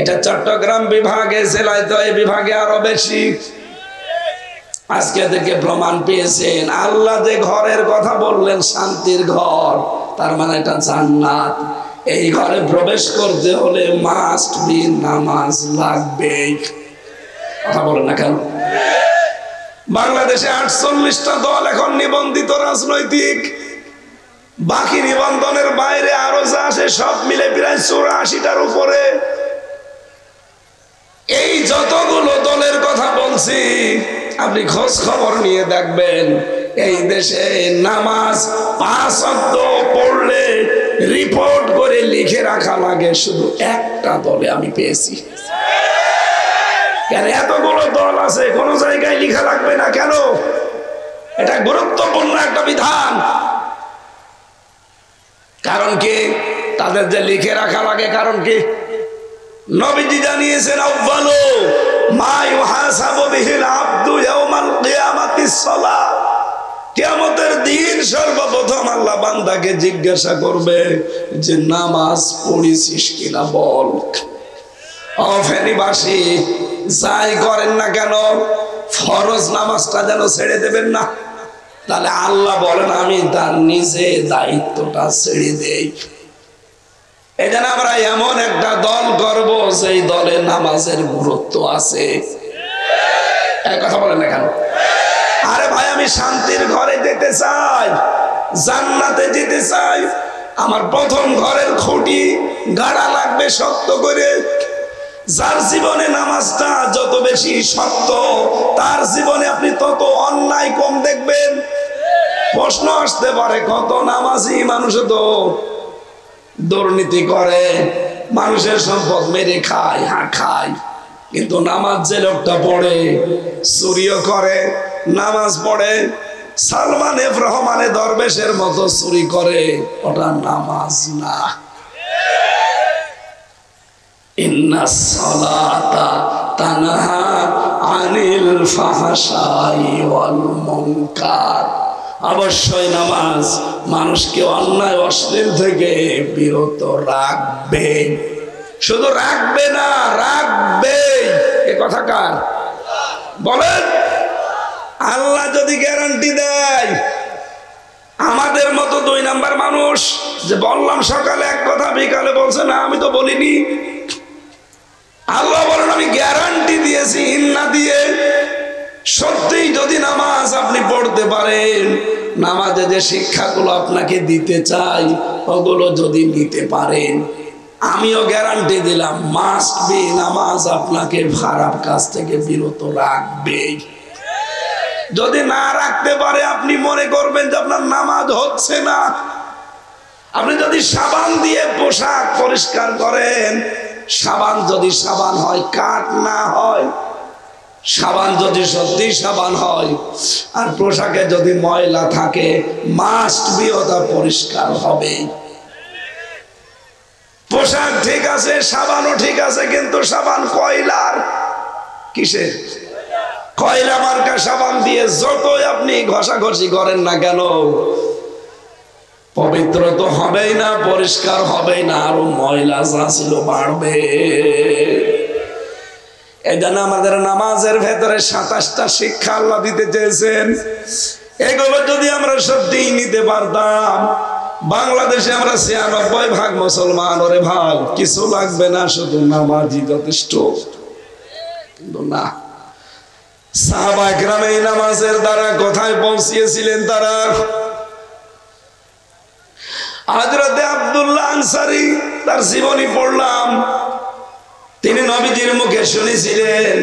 এটা চট্টগ্রাম বিভাগে, জেলায় এই বিভাগে আরো বেশি। আজকে থেকে প্রমাণ পেয়েছেন, আল্লাহ যে ঘরের কথা বললেন শান্তির ঘর, তার মানে এটা জান্নাত। এই ঘরে প্রবেশ করতে হলে মাস্ট বি নামাজ লাগবে। কথা বলেন না কেন? বাংলাদেশে 48টা দল এখন নিবন্ধিত রাজনৈতিক। বাকি নিবন্ধনের বাইরে আরো যা আছে সব মিলে প্রায় 84টার উপরে। এই যতগুলো দলের কথা বলছি, আপনি খোঁজ খবর নিয়ে দেখবেন, এই দেশে নামাজ 5 ওয়াক্ত পড়লে রিপোর্ট করে লিখে রাখা লাগে শুধু একটা দলে আমি পেয়েছি। কেন এতগুলো দল আছে, কোন জায়গায় লিখা লাগবে না কেন? এটা গুরুত্বপূর্ণ একটা বিধান। কারণ কি? তাদের যে লিখে রাখা লাগে, কারণ কি? নবীজি জানিয়েছেন, আউয়ালু মা ইউহাসাবু বিহিল আবদু ইয়াউমাল কিয়ামাতিস সালাহ। কিয়ামতের দিন সর্বপ্রথম আল্লাহ বান্দাকে জিজ্ঞাসা করবে যে নামাজ পড়েছিস কিনা বল। ফেনীবাসী যাই করেন না কেন, ফরজ নামাজটা যেন ছেড়ে দেবেন না। তাহলে আল্লাহ বলেন আমি তার নিজে দায়িত্বটা ছেড়ে দেই। এই জন্য আমরা এমন একটা দল করবো সেই দলে নামাজের গুরুত্ব আছে। এই কথা বলেন না কেন? আরে ভাই, আমি শান্তির ঘরে যেতে চাই, জান্নাতে যেতে চাই। আমার প্রথম ঘরের খুঁটি গাড়া লাগবে শক্ত করে। যার জীবনে নামাজটা যত বেশি শক্ত, তার জীবনে আপনি তত অন্যায় কম দেখবেন। প্রশ্ন আসতে পারে, কত নামাজি মানুষ তো দুর্নীতি করে, মানুষের সম্পদ মেরে খায়। হ্যাঁ খায়, কিন্তু নামাজ যে লোকটা পড়ে, চুরিও করে, নামাজ পড়ে, সালমান এফ রহমানে দরবেশের মতো চুরি করে, ওটা নামাজ না। ইন্নাস সালাতা তানহা আনিল ফাহশাই ওয়াল মুনকার। অবশ্যই নামাজ মানুষকে অন্যায় অশ্লীল থেকে বিরত রাখবে। শুধু রাখবে না, রাখবে। এ কথা কার বলেন? আল্লাহ যদি গ্যারান্টি দেয়, আমাদের মতো 2 নাম্বার মানুষ যে বললাম সকালে এক কথা, বিকালে বলছে না আমি তো বলিনি। আল্লাহ বলেন আমি গ্যারান্টি দিয়েছি ইন্না দিয়ে। সত্যিই যদি নামাজ আপনি পড়তে পারেন, নামাজে যে শিক্ষাগুলো আপনাকে দিতে চাই ওগুলো যদি নিতে পারেন, আমিও গ্যারান্টি দিলাম মাস্ট বি নামাজ আপনাকে খারাপ কাজ থেকে বিরত রাখবেই। যদি না রাখতে পারে আপনি মনে করবেন যে আপনার নামাজ হচ্ছে না। আপনি যদি সাবান দিয়ে পোশাক পরিষ্কার করেন, সাবান যদি সাবান হয়, কাঠ না হয়, সাবান যদি সত্যি সাবান হয়, আর পোশাকে যদি ময়লা থাকে, মাস্ট বি ওটা পরিষ্কার হবে। পোশাক ঠিক আছে, সাবানও ঠিক আছে, কিন্তু সাবান কয়লার, কিসের? কয়লা মার্কা সাবান দিয়ে যতই আপনি ঘষাঘষি করেন না কেন, পবিত্র তো হবেই না, পরিষ্কার হবেই না, আরো ময়লা যা ছিল বাড়বে। এই জন্য আমাদের নামাজের ভেতরে 27টা শিক্ষা আল্লাহ দিতে চেয়েছেন। এগুলো যদি আমরা সত্যি নিতে পারতাম, বাংলাদেশে আমরা 96% মুসলমান। ওরে ভাই, কিছু লাগবে না, শুধু নামাজই যথেষ্ট। কিন্তু না, সাহাবায়ে কেরাম এই নামাজের দ্বারা কোথায় পৌঁছিয়েছিলেন তারা? হযরতে আব্দুল্লাহ আনসারী, তার জীবনী পড়লাম। তিনি নবীজির মুখে শুনেছিলেন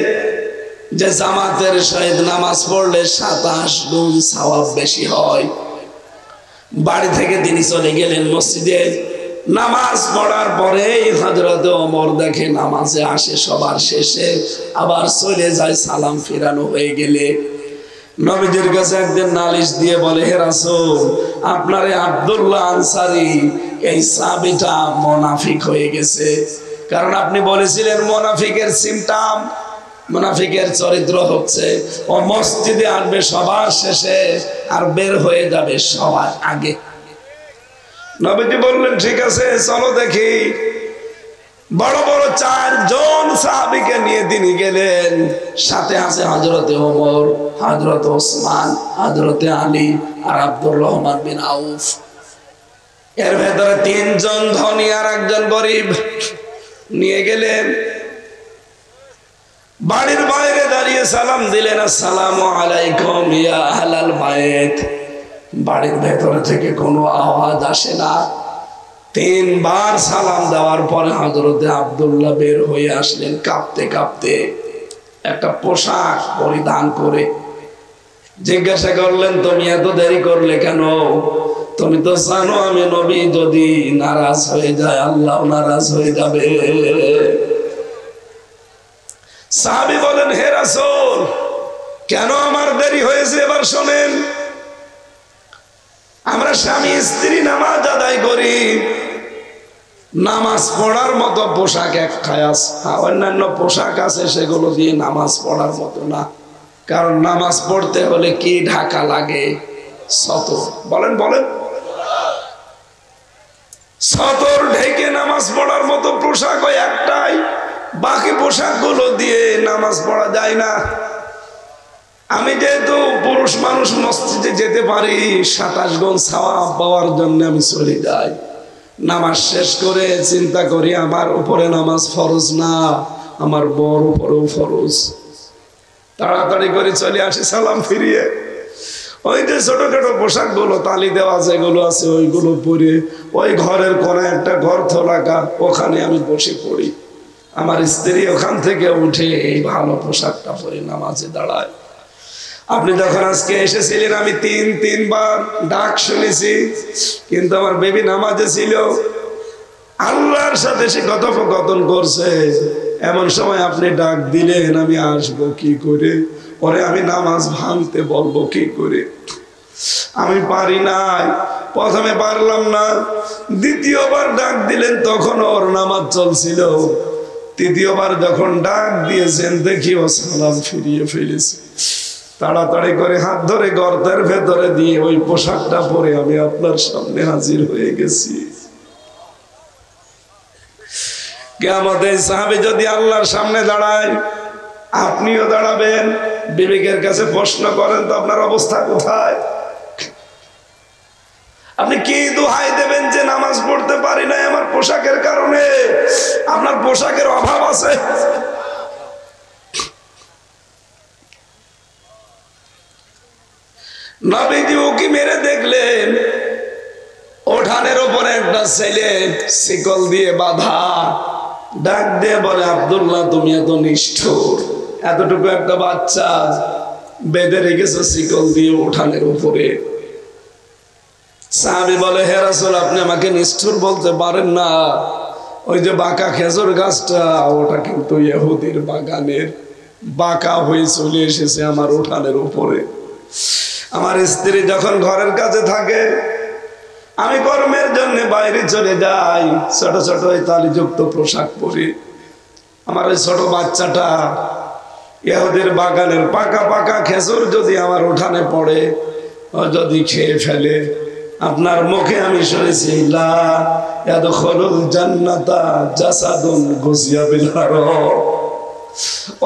যে জামাতের সহিত নামাজ পড়লে 27 গুণ সওয়াব বেশি হয়। বাড়ি থেকে তিনি চলে গেলেন মসজিদে। নামাজ পড়ার পরে হযরতে ওমর দেখে নামাজে আসে সবার শেষে, আবার চলে যায় সালাম ফিরানো হয়ে গেলে। নবীজির কাছে একদিন নালিশ দিয়ে বলে, হে রাসূল, আপনার এই আব্দুল্লাহ আনসারী এই সাহাবীটা মুনাফিক হয়ে গেছে। কারণ আপনি বলেছিলেন মুনাফিকের সিমটম, মুনাফিকের চরিত্র হচ্ছে ও মসজিদে আসবে সবার শেষে আর বের হয়ে যাবে সবার আগে। নবীজি বললেন, ঠিক আছে, চলো দেখি। বড় বড় 4 জন সাহাবীকে নিয়ে তিনি গেলেন। সাথে আছে হযরতে ওমর, হযরতে ওসমান, হযরতে আলী আর আব্দুর রহমান বিন আউফ। এর ভেতরে 3 জন ধনী আর 1 জন গরিব নিয়ে গেলেন। বাড়ির বাইরে দাঁড়িয়ে সালাম দিলেন, আসসালামু আলাইকুম ইয়া আহলাল বাইত। বাড়ির ভেতরে থেকে কোনো আওয়াজ আসে না। 3 বার সালাম দেওয়ার পরে হযরতে আব্দুল্লাহ বের হয়ে আসলেন কাঁপতে কাঁপতে, একটা পোশাক পরিধান করে। জিজ্ঞাসা করলেন, তুমি এত দেরি করলে কেন? তুমি তো জানো আমি নবী যদি নারাজ হয়ে যায় আল্লাহ নারাজ হয়ে যাবে। সাহাবী বলেন, হে রাসূল, কেন আমার দেরি হয়েছে এবার শোনেন। আমরা স্বামী স্ত্রী নামাজ আদায় করি, নামাজ পড়ার মতো পোশাক একটাই আছে, অন্যান্য পোশাক আছে সেগুলো দিয়ে নামাজ পড়ার মতো না। কারণ নামাজ পড়তে হলে কি ঢাকা লাগে? সতর। বলেন বলেন, সতর ঢেকে নামাজ পড়ার মতো পোশাক ওই একটাই। বাকি পোশাকগুলো দিয়ে নামাজ পড়া যায় না। আমি যেহেতু পুরুষ মানুষ মসজিদে যেতে পারি, 27 গুণ সওয়াব পাওয়ার জন্য আমি চলে যাই। নামাজ শেষ করে চিন্তা করি আমার উপরে নামাজ ফরজ না, আমার বর উপরেও ফরজ। তাড়াতাড়ি করে চলে আসি সালাম ফিরিয়ে। ওই যে ছোটখাটো পোশাক গুলো তালি দেওয়া যেগুলো আছে ওইগুলো পরে ওই ঘরের কোনায় একটা ঘর থলাকা, ওখানে আমি বসে পড়ি। আমার স্ত্রী ওখান থেকে উঠে এই ভালো পোশাকটা পরে নামাজে দাঁড়ায়। আপনি যখন আজকে এসেছিলেন আমি 3 বার ডাক শুনেছি, কিন্তু আমার বেবি নামাজে ছিল, আল্লাহর সাথে সে কথোপকথন করছে। এমন সময় আপনি ডাক দিলেন, আমি আসবো কি করে, পরে আমি নামাজ ভাঙতে বলবো কি করে? আমি পারি নাই, প্রথমে পারলাম না, দ্বিতীয়বার ডাক দিলেন তখন ওর নামাজ চলছিল, তৃতীয়বার যখন ডাক দিয়েছেন দেখি ও সালাম ফিরিয়ে ফেলেছে। তাড়াতাড়ি করে হাত ধরে গর্তের ভেতরে দিয়ে ওই পোশাকটা পরে আমি আপনার সামনে হাজির হয়ে গেছি। কিয়ামতে সাহাবী যদি আল্লাহর সামনে দাঁড়ায়, আপনিও দাঁড়াবেন। বিবেকের কাছে প্রশ্ন করেন তো আপনার অবস্থা কোথায়? আপনি কি দোহাই দেবেন যে নামাজ পড়তে পারি না আমার পোশাকের কারণে? আপনার পোশাকের অভাব আছে। নবীজি উকি মেরে দেখলেন উঠানের উপরে একটা ছেলে শিকল দিয়ে বাঁধা। ডাক দিয়ে বলে, আব্দুল্লাহ তুমি এত নিষ্ঠুর, এতটুকু একটা বাচ্চা বেঁধে রেখেছো শিকল দিয়ে উঠানের উপরে। সাহাবী বলে, হে রাসূল আপনি আমাকে নিষ্ঠুর বলতে পারেন না, ওই যে বাঁকা খেজুর গাছটা ওটা কিন্তু ইহুদির বাগানের, বাঁকা হয়ে চলে এসেছে আমার উঠানের উপরে। আমার স্ত্রী যখন ঘরের কাছে থাকে, আমি কর্মের জন্য বাইরে চলে যাই, ছোট ছোট ওই তালিযুক্ত পোশাক পরি। আমার ওই ছোট বাচ্চাটা ইহুদির বাগানের পাকা পাকা খেজুর যদি আমার উঠানে পড়ে, ও যদি খেয়ে ফেলে, আপনার মুখে আমি শুনেছি লা ইয়াদখুলুল জান্নাতা জাসাদুন গুজিয়া বিল হারাম,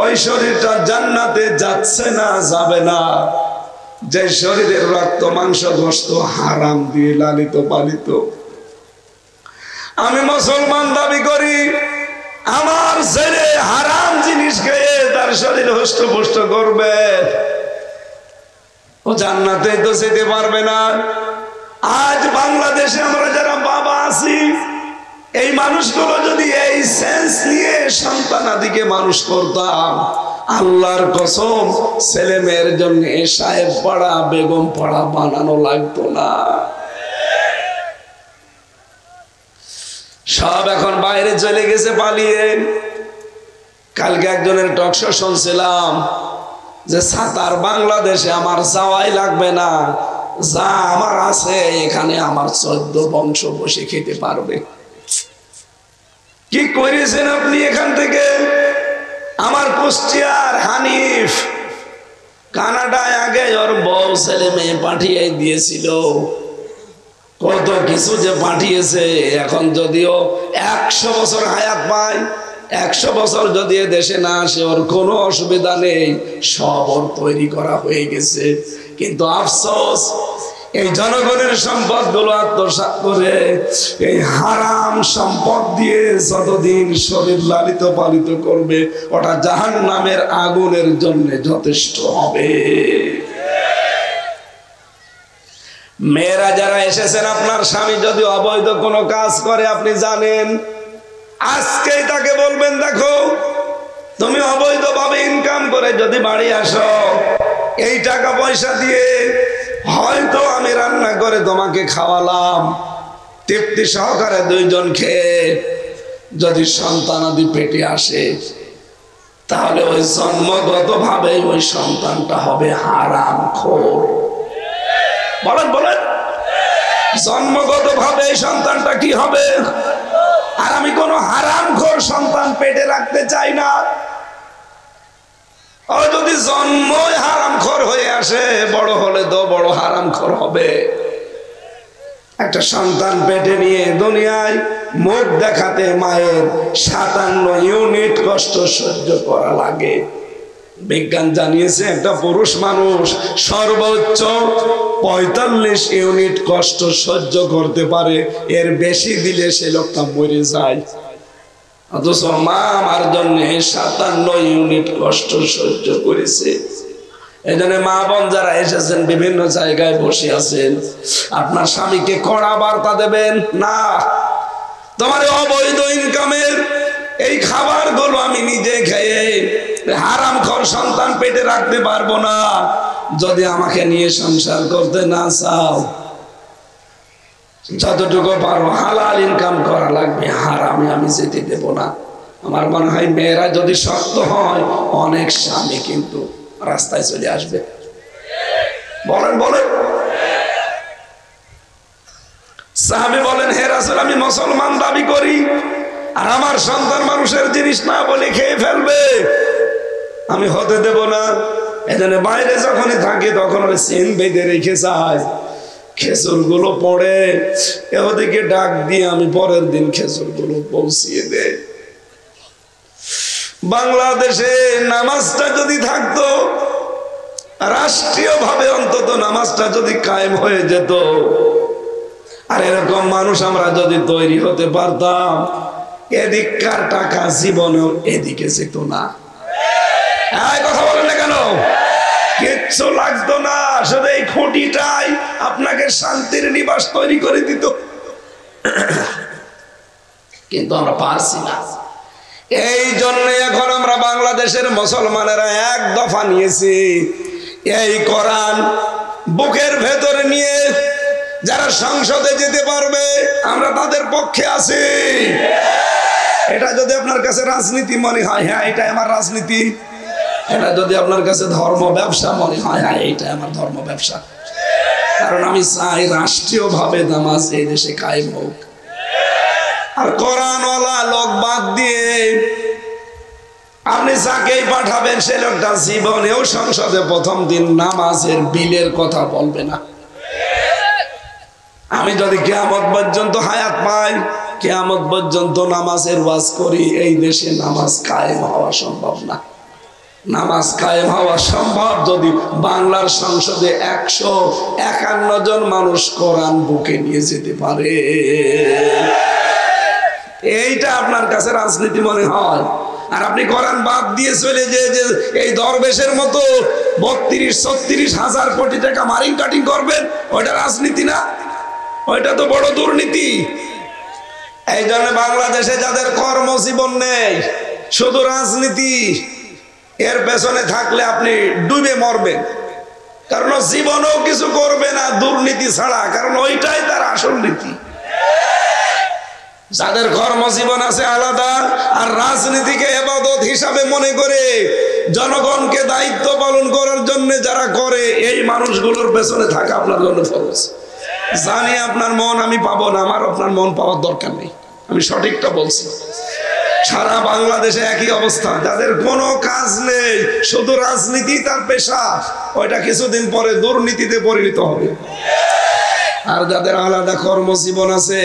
ওই শরীরটা জান্নাতে যাচ্ছে না, যাবে না যে শরীরের রক্ত মাংস গোশত হারাম দিয়ে লালিত পালিত। আমি মুসলমান দাবি করি, আমার ছেলে হারাম জিনিস খেয়ে তার শরীর হষ্টপুষ্ট করবে, ও জান্নাতে তো যেতে পারবে না। আজ বাংলাদেশে আমরা যারা বাবা আছি, এই মানুষগুলো যদি এই সেন্স নিয়ে সন্তানাদিকে মানুষ করতাম, আল্লাহর কসম ছেলে মেয়ের জন্য সাহেব পাড়া বেগম পাড়া বানানো লাগতো না। সব এখন বাইরে চলে গেছে পালিয়ে। কালকে একজনের টকশো শুনছিলাম যে সাতার বাংলাদেশে আমার যাওয়াই লাগবে না, যা আমার আছে এখানে আমার 14 বংশ বসে খেতে পারবে। কি করেছেন আপনি এখান থেকে? আমার কুষ্টিয়ার হানিফ কানাডায় আগে ওর বউ ছেলে মেয়ে পাঠিয়ে দিয়েছিল, কত কিছু যে পাঠিয়েছে। এখন যদিও 100 বছর হায়াত পায়, 100 বছর যদি দেশে না আসে ওর কোনো অসুবিধা নেই, সব ওর তৈরি করা হয়ে গেছে। কিন্তু আফসোস, এই জনগণের সম্পদ গুলো আত্মসাৎ করে এই হারাম সম্পদ দিয়ে যতদিন শরীর লালিত পালিত করবে, ওটা জাহান্নামের আগুনের জন্য যথেষ্ট হবে। মেয়েরা যারা এসেছেন, আপনার স্বামী যদি অবৈধ কোনো কাজ করে আপনি জানেন, আজকেই তাকে বলবেন, দেখো তুমি অবৈধভাবে ইনকাম করে যদি বাড়ি আসো, এই টাকা পয়সা দিয়ে হয়তো আমি রান্না করে তোমাকে খাওয়ালাম, তৃপ্তি সহকারে 2 জন খেয়ে যদি সন্তানাদি পেটে আসে, তাহলে ওই জন্মগত ভাবে ওই সন্তানটা হবে হারামখোর। বলেন বলেন, জন্মগত ভাবে এই সন্তানটা কি হবে? আর আমি কোনো হারামখোর সন্তান পেটে রাখতে চাই না। ও যদি জন্মই হারামখোর হয়ে আসে, বড় হলে তো বড় হারামখোর হবে। একটা সন্তান পেটে নিয়ে দুনিয়ায় মুখ দেখাতে মায়ের 57 ইউনিট কষ্ট সহ্য করা লাগে। বিজ্ঞান জানিয়েছে একটা পুরুষ মানুষ সর্বোচ্চ 45 ইউনিট কষ্ট সহ্য করতে পারে, এর বেশি দিলে সে লোকটা মরে যায়। অথচ মা আমার জন্য 57 ইউনিট কষ্ট সহ্য করেছে। এই জন্য মা বোন যারা এসেছেন, বিভিন্ন জায়গায় বসে আছেন, আপনার স্বামীকে কড়া বার্তা দেবেন না, তোমার অবৈধ ইনকামের এই খাবারগুলো আমি নিজে খেয়ে হারামখোর সন্তান পেটে রাখতে পারবো না। যদি আমাকে নিয়ে সংসার করতে না চাও, যতটুকু পারো হালাল ইনকাম করা লাগবে, হারামে আমি যেতে দেব না। আমার মনে হয় মেয়েরা যদি শক্ত হয়, অনেক স্বামী কিন্তু রাস্তায় চলে আসবে। বলেন বলেন। সাহাবী বলেন, হে রাসূল আমি মুসলমান দাবি করি, আর আমার সন্তান মানুষের জিনিস না বলে খেয়ে ফেলবে, আমি হতে দেব না। এজন্য বাইরে যখনই থাকি তখন ওই চেন বেঁধে রেখে যায়, খেজুর গুলো পড়ে ওদিকে ডাক দিয়ে আমি পরের দিন খেজুর গুলো পৌঁছিয়ে দেয়। বাংলাদেশে নামাজটা যদি থাকতো, রাষ্ট্রীয় ভাবে অন্তত নামাজটা যদি কায়েম হয়ে যেত, আর এরকম মানুষ আমরা যদি তৈরি হতে পারতাম, এদিককার টাকা জীবনেও এদিকে যেত না। কথা বলেন না কেন? কিচ্ছু লাগতো না, শুধু এই খুঁটিটাই আপনাকে শান্তির নিবাস তৈরি করে দিত। কিন্তু আমরা পারছি না। এই জন্য এখন আমরা বাংলাদেশের মুসলমানেরা এক দফা নিয়েছি, এই কোরআন বুকের ভেতরে নিয়ে যারা সংসদে যেতে পারবে আমরা তাদের পক্ষে আছি। এটা যদি আপনার কাছে রাজনীতি মনে হয়, হ্যাঁ এটা আমার রাজনীতি। এটা যদি আপনার কাছে ধর্ম ব্যবসা মনে হয়, হ্যাঁ এইটা আমার ধর্ম ব্যবসা। কারণ আমি চাই রাষ্ট্রীয়ভাবে নামাজ এই দেশে কায়েম হোক। আর কোরআনওয়ালা লোক বাদ দিয়ে আপনি যাকেই পাঠাবেন সে লোকটা জীবনেও সংসদে প্রথম দিন নামাজের বিলের কথা বলবে না। আমি যদি কিয়ামত পর্যন্ত হায়াত পাই, কিয়ামত পর্যন্ত নামাজের ওয়াজ করি, এই দেশে নামাজ কায়েম হওয়া সম্ভব না। নামাজ কায়েম হওয়া সম্ভব যদি বাংলার সংসদে 151 জন মানুষ কোরআন বুকে নিয়ে যেতে পারে। এইটা আপনার কাছে রাজনীতি মনে হয়। আর আপনি কোরআন বাদ দিয়ে চলে যে এই দরবেশের মতো 32-36 হাজার কোটি টাকা মারিং কাটিং করবেন, ওইটা রাজনীতি না, ওইটা তো বড় দুর্নীতি। এই জন্য বাংলাদেশে যাদের কর্মজীবন নেই, শুধু রাজনীতি, এর পেছনে থাকলে আপনি ডুবে মরবেন। কারণ জীবনেও কিছু করবে না দুর্নীতি ছাড়া, কারণ ওইটাই তার আসল নীতি। যাদের কর্মজীবন আছে আলাদা, আর রাজনীতিকে ইবাদত হিসাবে মনে করে জনগণকে দায়িত্ব পালন করার জন্য যারা করে, এই মানুষগুলোর পেছনে থাকা আপনার জন্য ফরজ। জানি আপনার মন আমি পাবো না, আমার আপনার মন পাওয়ার দরকার নেই, আমি সঠিকটা বলছি। সারা বাংলাদেশে একই অবস্থা, যাদের কোনো কাজ নেই, শুধু রাজনীতি তার পেশা, ওইটা কিছুদিন পরে দুর্নীতিতে পরিণত হবে। আর যাদের আলাদা কর্মজীবন আছে,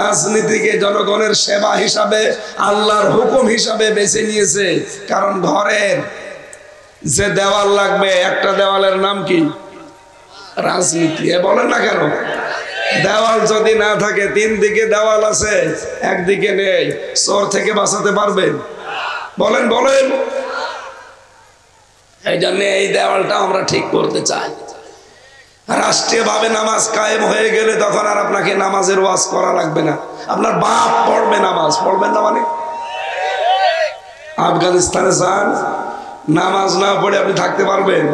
রাজনীতিকে জনগণের সেবা হিসাবে, আল্লাহর হুকুম হিসাবে বেছে নিয়েছে। কারণ ঘরের যে দেওয়াল লাগবে, একটা দেওয়ালের নাম কি? রাজনীতি। বলেন না কেন? দেওয়াল যদি না থাকে, 3 দিকে দেওয়াল আছে, একদিকে নেই, চোর থেকে বাঁচাতে পারবেন? বলেন বলেন। এই জন্য এই দেওয়ালটা আমরা ঠিক করতে চাই। রাষ্ট্রীয়ভাবে নামাজ কায়েম হয়ে গেলে তখন আর আপনাকে নামাজের ওয়াজ করা লাগবে না। আপনার বাপ পড়বে নামাজ, পড়বেন না মানে? আফগানিস্তানে যান, নামাজ না পড়ে আপনি থাকতে পারবেন?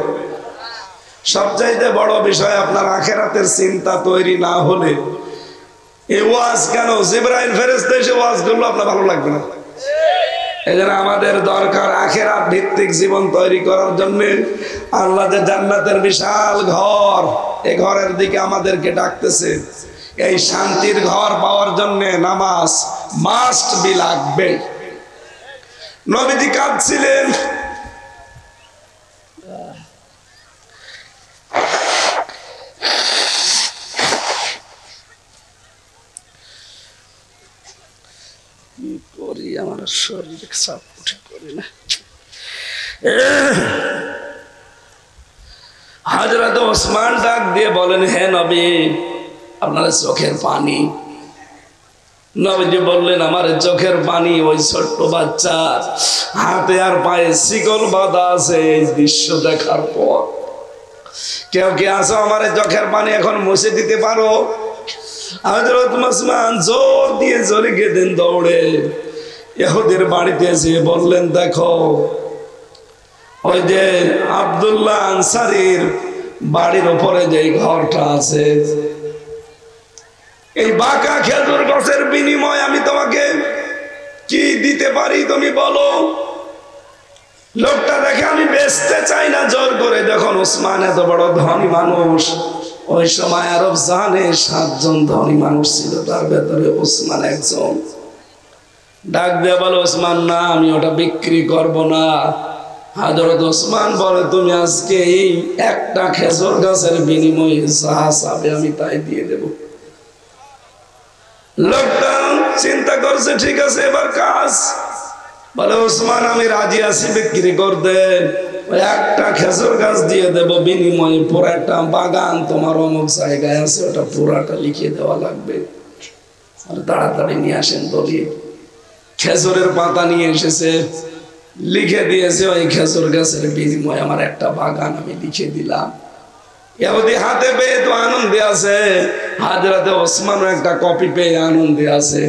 সবচাইতে বড় বিষয়, আপনার আখিরাতের চিন্তা তৈরি না হলে এই ওয়াজ কেন? জিবরাইল ফেরেশতা এসে ওয়াজ করলে আপনার ভালো লাগবে না। এজন্য আমাদের দরকার আখিরাত ভিত্তিক জীবন তৈরি করার জন্য আল্লাহ যে জান্নাতের বিশাল ঘর, এই ঘরের দিকে আমাদেরকে ডাকতেছে। এই শান্তির ঘর পাওয়ার জন্য নামাজ মাস্ট বি লাগবে। নবীজি কাঁদছিলেন, আমার শরীর চাপ উঠে করি না। হযরত ওসমান ডাক দিয়ে বলেন, হে নবী, আপনার চোখের পানি। নবীজি বললেন, আমার চোখের পানি ওই ছোট্ট বাচ্চা হাতে আর পায়ে শিকল বাঁধা আছে, এই দৃশ্য দেখার পর। কেউ কি আছো আমার চোখের পানি এখন মুছে দিতে পারো? হযরত ওসমান জোর দিয়ে জোরে গেলেন দৌড়ে ইহুদির বাড়িতে এসে বললেন, দেখো ওই যে আব্দুল্লাহ আনসারীর বাড়ির উপরে যে ঘরটা আছে, এই বাঁকা খেজুর গাছের বিনিময়ে আমি তোমাকে কি দিতে পারি তুমি বলো? লোকটা দেখে আমি বেচতে চাই না জোর করে। যখন ওসমান এত বড় ধনী মানুষ, ওই সময় আরব জাহানে 7 জন ধনী মানুষ ছিল, তার ভেতরে ওসমান একজন। ডাক দিয়ে বলে, ওসমান না, আমি ওটা বিক্রি করব না। হযরত ওসমান বলে, তুমি আজকে এই একটা খেজুর গাছের বিনিময়ে যা চাবে আমি তাই দিয়ে দেব। লোকটা চিন্তা করছে, ঠিক আছে এবার কাজ। বলে, ওসমান আমি রাজি আছি বিক্রি করতে, ওই একটা খেজুর গাছ দিয়ে দেব, বিনিময়ে পুরো একটা বাগান তোমার অমুক জায়গায় আছে, ওটা পুরাটা লিখিয়ে দেওয়া লাগবে। তাড়াতাড়ি নিয়ে আসেন দলিল। খেজুরের পাতা নিয়ে এসেছে, লিখে দিয়েছে ওই খেজুর গাছের বিনিময়ে আমার একটা বাগান আমি লিখে দিলাম। ইহুদি হাতে পেয়ে তো আনন্দে আছে, হাজরাতে ওসমানও একটা কপি পেয়ে আনন্দে আছে।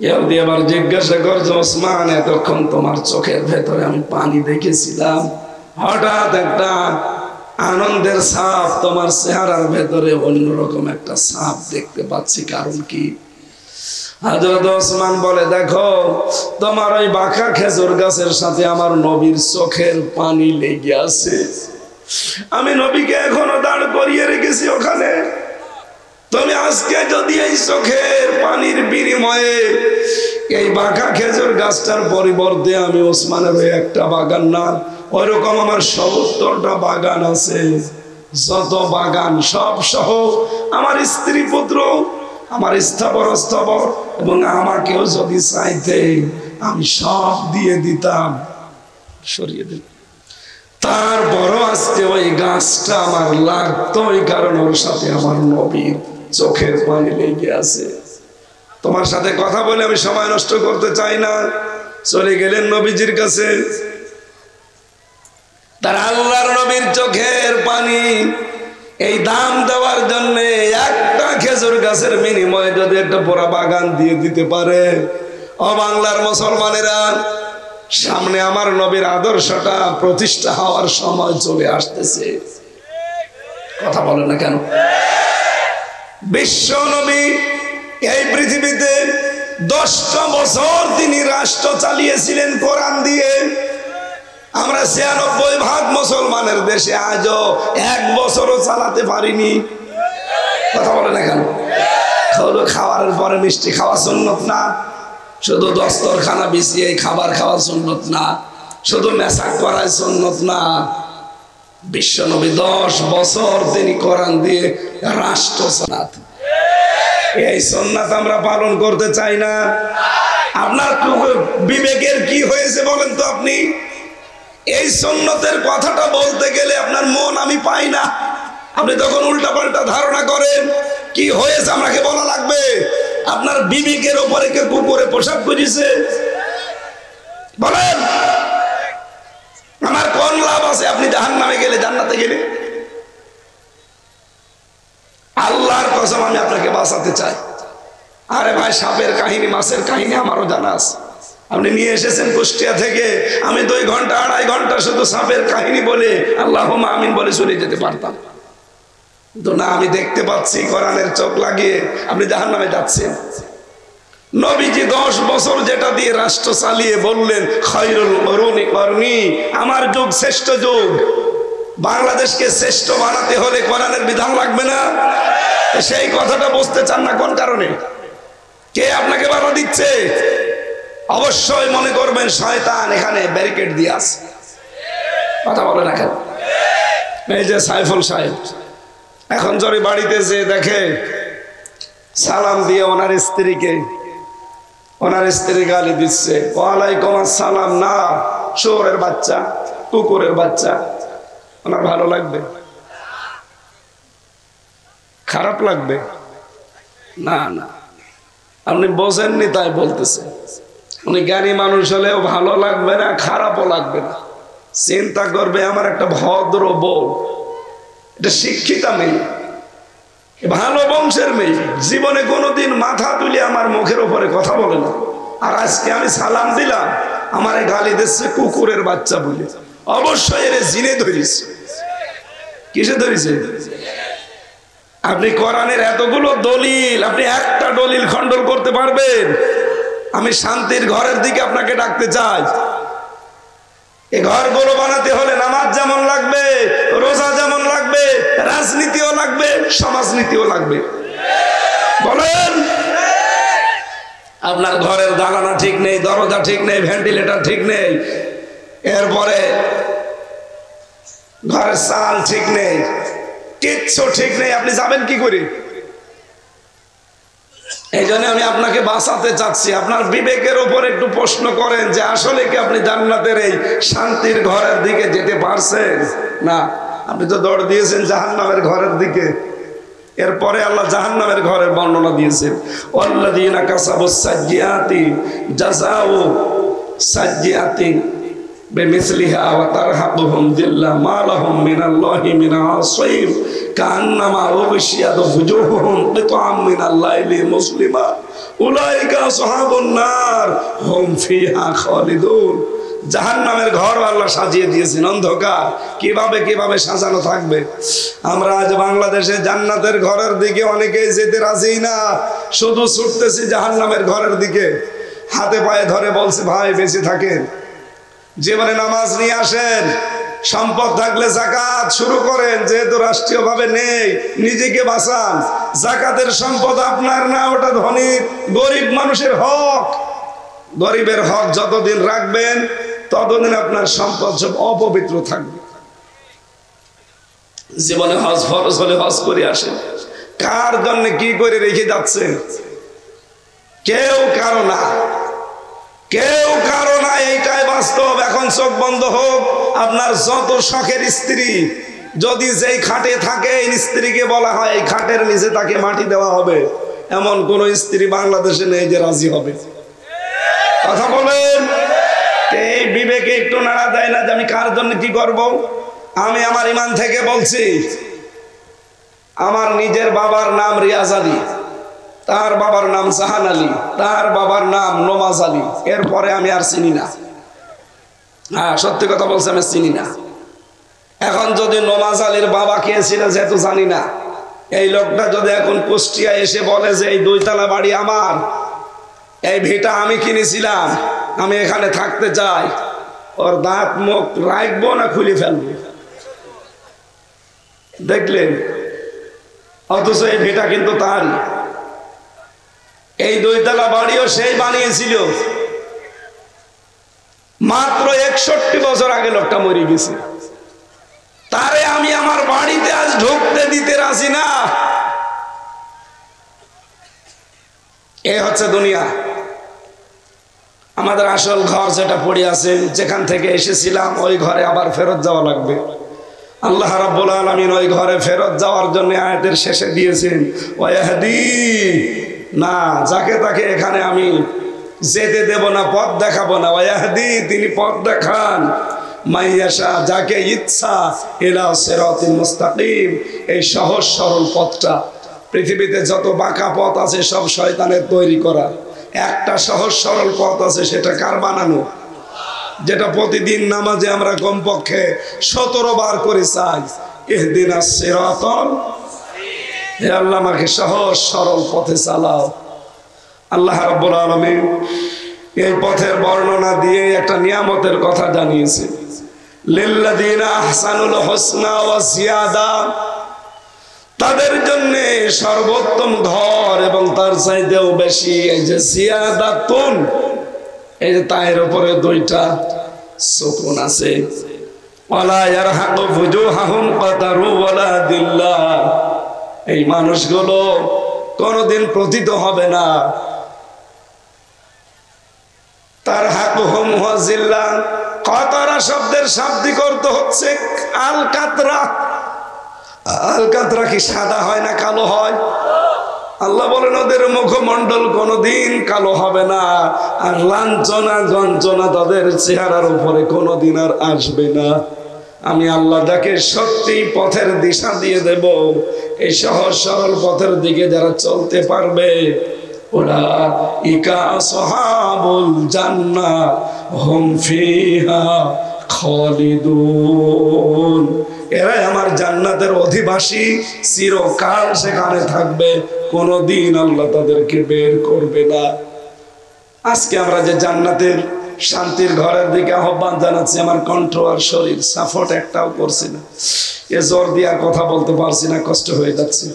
ইহুদি আবার জিজ্ঞাসা করছে, ওসমান এতক্ষণ তোমার চোখের ভেতরে আমি পানি দেখেছিলাম, হঠাৎ একটা আনন্দের ছাপ তোমার চেহারার ভেতরে অন্যরকম একটা ছাপ দেখতে পাচ্ছি, কারণ কি? হযরত ওসমান বলে, দেখো তোমার ওই বাঁকা খেজুর গাছের সাথে আমার নবীর চোখের পানি লেগে আছে। আমি নবীকে এখনো দাঁড় করিয়ে রেখেছি ওখানে। তুমি আজকে যদি এই চোখের পানির বিনিময়ে এই বাঁকা খেজুর গাছটার পরিবর্তে আমি ওসমানের ওই একটা বাগান না, ওইরকম আমার ৭০টা বাগান আছে, যত বাগান সব সহ আমার স্ত্রী পুত্র, আমার স্থাবর অস্থাবর এবং আমাকেও যদি চাইতে আমি সব দিয়ে দিতাম, সরিয়ে দিতাম। তারপরও আজকে ওই গাছটা আমার লাগতো, ওই কারণ ওর সাথে আমার নবীর চোখের পানি লেগে আছে। তোমার সাথে কথা বলে আমি সময় নষ্ট করতে চাই না। চলে গেলেন নবীজির কাছে। তার আল্লাহর নবীর চোখের পানি এই দাম দেওয়ার জন্য একটা খেজুর গাছের বিনিময়ে যদি একটা পুরা বাগান দিয়ে দিতে পারে, ও বাংলার মুসলমানেরা, সামনে আমার নবীর আদর্শটা প্রতিষ্ঠা হওয়ার সময় চলে আসতেছে। কথা বলে না কেন? বিশ্ব নবী এই পৃথিবীতে 10টা বছর তিনি রাষ্ট্র চালিয়েছিলেন কোরআন দিয়ে। আমরা ৯৬% মুসলমানের দেশে আজও 1 বছরও চালাতে পারিনি। কথা বলে না কেন? খাওয়ার পরে মিষ্টি খাওয়া সুন্নত না, শুধু দস্তরখানা বিছিয়ে খাবার খাওয়া সুন্নত না, শুধু মেসাক করা সুন্নত না। বিশ্বনবী 10 বছর তিনি কোরআন দিয়ে রাষ্ট্র চালাত। এই সুন্নাত আমরা পালন করতে চাই না। আপনার বিবেকের কি হয়েছে বলেন তো? আপনি এই সুন্নতের কথাটা বলতে গেলে আপনার মন আমি পাই না। আপনি তখন উল্টাপাল্টা ধারণা করেন। কি হয়েছে আমাকে বলা লাগবে? আপনার বিবেকের উপরে কে কুকুরে পোশাক করেছে বলেন? আমার কোন লাভ আছে আপনি জাহান্নামে গেলে, জান্নাতে গেলে? আল্লাহর কসম আমি আপনাকে বাঁচাতে চাই। আরে ভাই, সাপের কাহিনী, মাছের কাহিনী আমারও জানা আছে। আপনি নিয়ে এসেছেন কুষ্টিয়া থেকে, আমি 2 ঘন্টা 2.5 ঘন্টা শুধু সাপের কাহিনী বলে আল্লাহুম্মা আমিন বলে চলে যেতে পারতাম, কিন্তু না, আমি দেখতে পাচ্ছি কোরআনের চোখ লাগিয়ে আপনি জাহান্নামে যাচ্ছেন। নবীজি 10 বছর যেটা দিয়ে রাষ্ট্র চালিয়ে বললেন, খায়রুল কুরুনি করনি, আমার যুগ শ্রেষ্ঠ যুগ। বাংলাদেশকে শ্রেষ্ঠ বানাতে হলে কোরআনের বিধান লাগবে না? সেই কথাটা বুঝতে চান না কোন কারণে? কে আপনাকে বাধা দিচ্ছে? অবশ্যই মনে করবেন শয়তান এখানে ব্যারিকেড দিয়ে আছে। কথা বলে না কেন? এই যে সাইফুল সাহেব এখন যদি বাড়িতে যে দেখে সালাম দিয়ে ওনার স্ত্রীকে, ওনার স্ত্রী গালি দিচ্ছে, ওয়ালাইকুম আসসালাম না, শুয়োরের বাচ্চা, কুকুরের বাচ্চা, ওনার ভালো লাগবে? খারাপ লাগবে? না না, আপনি বোঝেননি তাই বলতেছে। উনি জ্ঞানী মানুষ হলেও ভালো লাগবে না, খারাপও লাগবে না। চিন্তা করবে আমার একটা ভদ্র বউ, এটা শিক্ষিতা মেয়ে, ভালো বংশের মেয়ে, জীবনে কোনোদিন মাথা তুলে আমার মুখের উপরে কথা বলে না, আর আজকে আমি সালাম দিলাম, আমার গালি দিচ্ছে কুকুরের বাচ্চা বলে। অবশ্যই এর জিনে ধরিস। কিসে ধরিছে? আপনি কোরআনের এতগুলো দলিল, আপনি একটা দলিল খণ্ডন করতে পারবেন? আমি শান্তির ঘরের দিকে আপনাকে ডাকতে চাই। এই ঘরগুলো বানাতে হলে নামাজ যেমন লাগবে, রোজা যেমন লাগবে, রাজনীতিও লাগবে, সমাজনীতিও লাগবে। বলেন, আপনার ঘরের দালানা ঠিক নেই, দরজা ঠিক নেই, ভেন্টিলেটর ঠিক নেই, এরপরে ঘরের চাল ঠিক নেই, কিচ্ছু ঠিক নেই, আপনি যাবেন কি করে? এই জন্য আমি আপনাকে বাঁচাতে চাচ্ছি। আপনার বিবেকের উপর একটু প্রশ্ন করেন যে আসলে কি আপনি জান্নাতের এই শান্তির ঘরের দিকে যেতে পারছেন? না, আপনি তো দৌড় দিয়েছেন জাহান্নামের ঘরের দিকে। এরপরে আল্লাহ জাহান্নামের ঘরের বর্ণনা দিয়েছেন, ওয়াল্লাযীনা কাসাবুস সাইয়্যাতি জাযাউ সাজ্জিআতিন বিমিসলিহা ওয়া তারহাকুহুম যিল্লা মা লাহুম মিনাল্লাহি মিন আসীম কান্নামা উগশিয়াত ফুজুহুম বিতআম মিনাল লাইলি মুসলিমা উলাইকা আসহাবুন নার হুম ফিহা খালিদুন। জাহান্নামের ঘর আল্লাহ সাজিয়ে দিয়েছেন অন্ধকার। কিভাবে কিভাবে সাজানো থাকবে? আমরা আজ বাংলাদেশে জান্নাতের ঘরের দিকে অনেকেই যেতে রাজি না, শুধু ছুটতেছি জাহান্নামের ঘরের দিকে। হাতে পায়ে ধরে বলছে ভাই বেঁচে থাকেন, জীবনে নামাজ নিয়ে আসেন, সম্পদ থাকলে যাকাত শুরু করেন, যেহেতু রাষ্ট্রীয়ভাবে নেই নিজেকে বাঁচান। যাকাতের সম্পদ আপনার না, ওটা ধনী গরিব মানুষের হক। গরিবের হক যতদিন রাখবেন ততদিন আপনার সম্পদ সব অপবিত্র থাকবে। জীবনে হজ ফরজ হলে হজ করে আসেন। কার জন্য কি করে রেখে যাচ্ছেন? কেউ কারো না, কেউ কারো না, এইটাই বাস্তব। এখন চোখ বন্ধ হোক, আপনার যত শখের স্ত্রী যদি যেই খাটে থাকে, এই স্ত্রীকে বলা হয় এই খাটের নিচে তাকে মাটি দেওয়া হবে, এমন কোন স্ত্রী বাংলাদেশে নেই যে রাজি হবে। কথা বলেন, এই বিবেকে একটু নাড়া দেয় না যে আমি কার জন্য কি করব? আমি আমার ইমান থেকে বলছি, আমার নিজের বাবার নাম রিয়াজ আলী, তার বাবার নাম জাহান আলী, তার বাবার নাম নমাজ আলী, এরপরে আমি আর চিনি না। হ্যাঁ, সত্যি কথা বলছি, আমি চিনি না। এখন যদি নমাজ আলীর বাবা কে ছিল যেহেতু জানি না, এই লোকটা যদি এখন কুষ্টিয়া এসে বলে যে এই 2 তলা বাড়ি আমার, এই ভিটা আমি কিনেছিলাম, আমি এখানে থাকতে চাই, ওর দাঁত মুখ রাখবো না খুলে ফেলবো? দেখলেন? অথচ এই ভিটা কিন্তু তারই। এই 2 তলা বাড়িও সেই বানিয়েছিল। মাত্র 61 বছর আগে লোকটা মরে গেছে। তারে আমি আমার বাড়িতে আজ ঢুকতে দিতে রাজি না। এ হচ্ছে দুনিয়া। আমাদের আসল ঘর যেটা পড়ে আছে, যেখান থেকে এসেছিলাম, ওই ঘরে আবার ফেরত যাওয়া লাগবে। আল্লাহ রাব্বুল আলামিন ওই ঘরে ফেরত যাওয়ার জন্য আয়াতের শেষে দিয়েছেন ওয়াহদি, না যাকে তাকে এখানে আমি যেতে দেব না, পথ দেখাবো না। ওয়াহদি, তিনি পথ দেখান, মাইয়াশা, যাকে ইচ্ছা, ইলা সিরাতিল মুস্তাকিম, এই সহজ সরল পথটা। পৃথিবীতে যত বাঁকা পথ আছে সব শয়তানের তৈরি করা। একটা সহজ সরল পথ আছে, সেটা কার বানানো? যেটা প্রতিদিন নামাজে আমরা কমপক্ষে 17 বার করে চাই, ইহদিনাস সিরাতাল, হে আল্লাহ আমাকে সহজ সরল পথে চালাও। আল্লাহ রাব্বুল আলামিন এই পথের বর্ণনা দিয়ে একটা নিয়ামতের কথা জানিয়েছে, লিল্লাযিনা আহসানুল হুসনা ওয়া জিয়াদা, তাদের জন্য সর্বোত্তম ঘর এবং তার চাইতেও বেশি। এই যে জিয়াদাতুন, এই যে তায়ের উপরে 2টা সুকুন আছে, ওয়ালা ইয়ারহাকু ফুজুহাহুম কাতারু ওয়ালা দিল্লাহ, এই মানুষগুলো কোনদিন প্রতীত হবে না। তার হাকুহুম ওয়া জিল্লাহ, কাতারা শব্দের শাব্দিক অর্থ হচ্ছে আল কাতরা। আল কাতরা কি সাদা হয় না কালো হয়? আল্লাহ বলেন ওদের মুখমণ্ডল কোনোদিন কালো হবে না, আর লাঞ্ছনা গঞ্জনা তাদের চেহারার উপরে কোনোদিন আর আসবে না। আমি আল্লাহ যাকে সত্যি পথের দিশা দিয়ে দেব, এই সহজ সরল পথের দিকে যারা চলতে পারবে, ওরা ইকা আসহাবুল জান্নাহ হুম ফিহা খালিদুন, এরাই আমার জান্নাতের অধিবাসী, চিরকাল সেখানে থাকবে, কোনদিন আল্লাহ তাদেরকে বের করবে না। আজকে আমরা যে জান্নাতের শান্তির ঘরের দিকে আহ্বান জানাচ্ছি, আমার কণ্ঠ আর শরীর সাপোর্ট একটাও করছি না, এ জোর দিয়ে আর কথা বলতে পারছি না, কষ্ট হয়ে যাচ্ছে।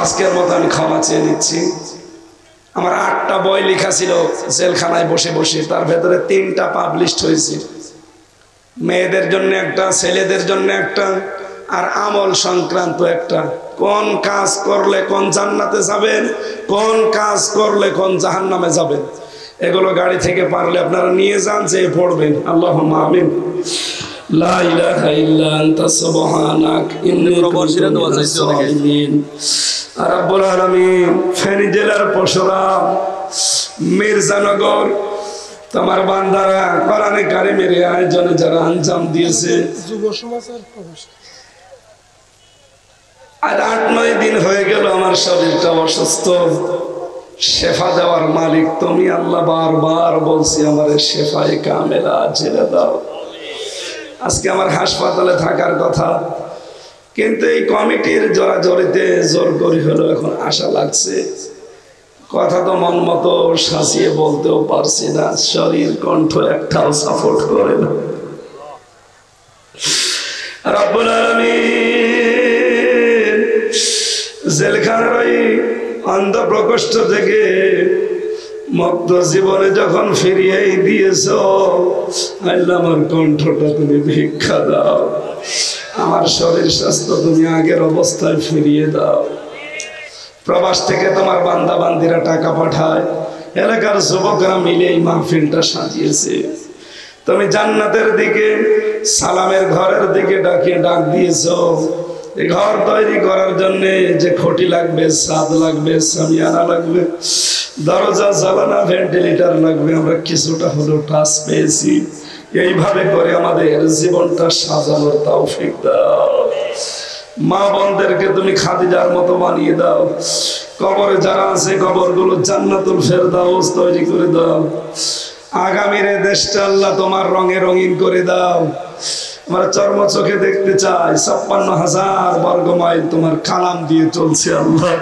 আজকের মতো আমি ক্ষমা চেয়ে নিচ্ছি। আমার 8টা বই লেখা ছিল জেলখানায় বসে বসে, তার ভেতরে 3টা পাবলিশড হয়েছে। মেয়েদের জন্য একটা, ছেলেদের জন্য একটা, আর আমল সংক্রান্ত একটা। কোন কাজ করলে কোন জান্নাতে যাবেন, কোন কাজ করলে কোন জাহান্নামে যাবেন, এগুলো গাড়ি থেকে পারলে আপনারা নিয়ে যান, যে পড়বেন। আল্লাহুম্মা আমিন। লা ইলাহা ইল্লা আনতা সুবহানাক ইন্নী কুনতু মিনাজ জালিমিন। রব্বুল আলামিন ফেনী জেলার পরশুরাম মির্জানগর তোমার বান্দারা কোরআনে কারিমের আয়োজনে যারা আঞ্জাম দিয়েছে, যুব সমাজ আর প্রবাসী আর 8-9 দিন হয়ে গেল আমার শরীরটা অসুস্থ। শেফা দেওয়ার মালিক তুমি আল্লাহ, বারবার বলছি আমার শেফায়ে কামেলা জেলে দাও। আজকে আমার হাসপাতালে থাকার কথা, কিন্তু এই কমিটির জোরাজোরিতে জোর করি হলো এখন আশা লাগছে। কথা তো মন মতো সাজিয়ে বলতেও পারছি না, শরীর কণ্ঠ একটাও সাপোর্ট করে না। রব্বুল আলামিন জেলখানার ওই অন্ধ প্রকোষ্ঠ থেকে মুক্ত জীবনে যখন ফিরিয়েই দিয়েছ, আল্লাহ আমার কণ্ঠটা তুমি ভিক্ষা দাও, আমার শরীর স্বাস্থ্য তুমি আগের অবস্থায় ফিরিয়ে দাও। প্রবাস থেকে তোমার বান্দা বান্দিরা টাকা পাঠায়, এলাকার যুবকরা মিলে এই মাহফিলটা সাজিয়েছে। তুমি জান্নাতের দিকে, সালামের ঘরের দিকে ডাক দিয়েছ। এই ঘর তৈরি করার জন্য যে খুঁটি লাগবে, ছাদ লাগবে, সামিয়ানা লাগবে, দরজা, জানালা, ভেন্টিলেটর লাগবে, আমরা কিছুটা হলেও টাচ পেয়েছি। এইভাবে করে আমাদের জীবনটা সাজানোর তৌফিক দাও। মা বোনদেরকে তুমি খাদিজার মতো বানিয়ে দাও। কবরে যারা আছে কবরগুলো জান্নাতুল ফেরদাউস তৈরি করে দাও। আগামীর দেশটা আল্লাহ তোমার রঙে রঙিন করে দাও। আমরা চর্ম চোখে দেখতে চাই 56,000 বর্গ মাইল তোমার কালাম দিয়ে চলছে। আল্লাহ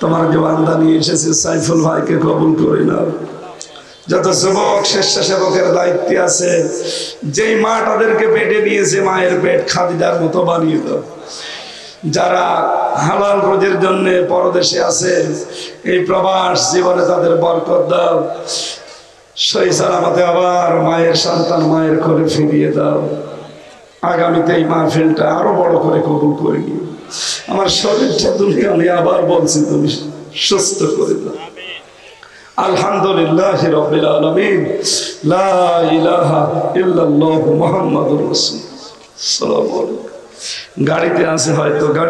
তোমার যে বান্দা নিয়ে এসেছে সাইফুল ভাইকে কবুল করে নাও। যত যুবক স্বেচ্ছাসেবকের দায়িত্বে আছে, যেই মা তাদেরকে পেটে নিয়েছে, মায়ের পেট খাদিজার মতো বানিয়ে দাও। যারা হালাল রোজের জন্য পরদেশে আছে, এই প্রবাস জীবনে তাদের বরকত দাও। সই সালামতে আবার মায়ের সন্তান মায়ের করে ফিরিয়ে দাও। আগামীতে এই মাহফিলটা আরো বড় করে কবুল করে নিও। আমার শরীরটা তুমি, আমি আবার বলছি, তুমি সুস্থ করে দাও। আলহামদুলিল্লাহি রাব্বিল আলামিন, লা ইলাহা ইল্লাল্লাহু মুহাম্মাদুর রাসূলুল্লাহ। আসসালামু আলাইকুম। গাড়িতে আছে হয়তো।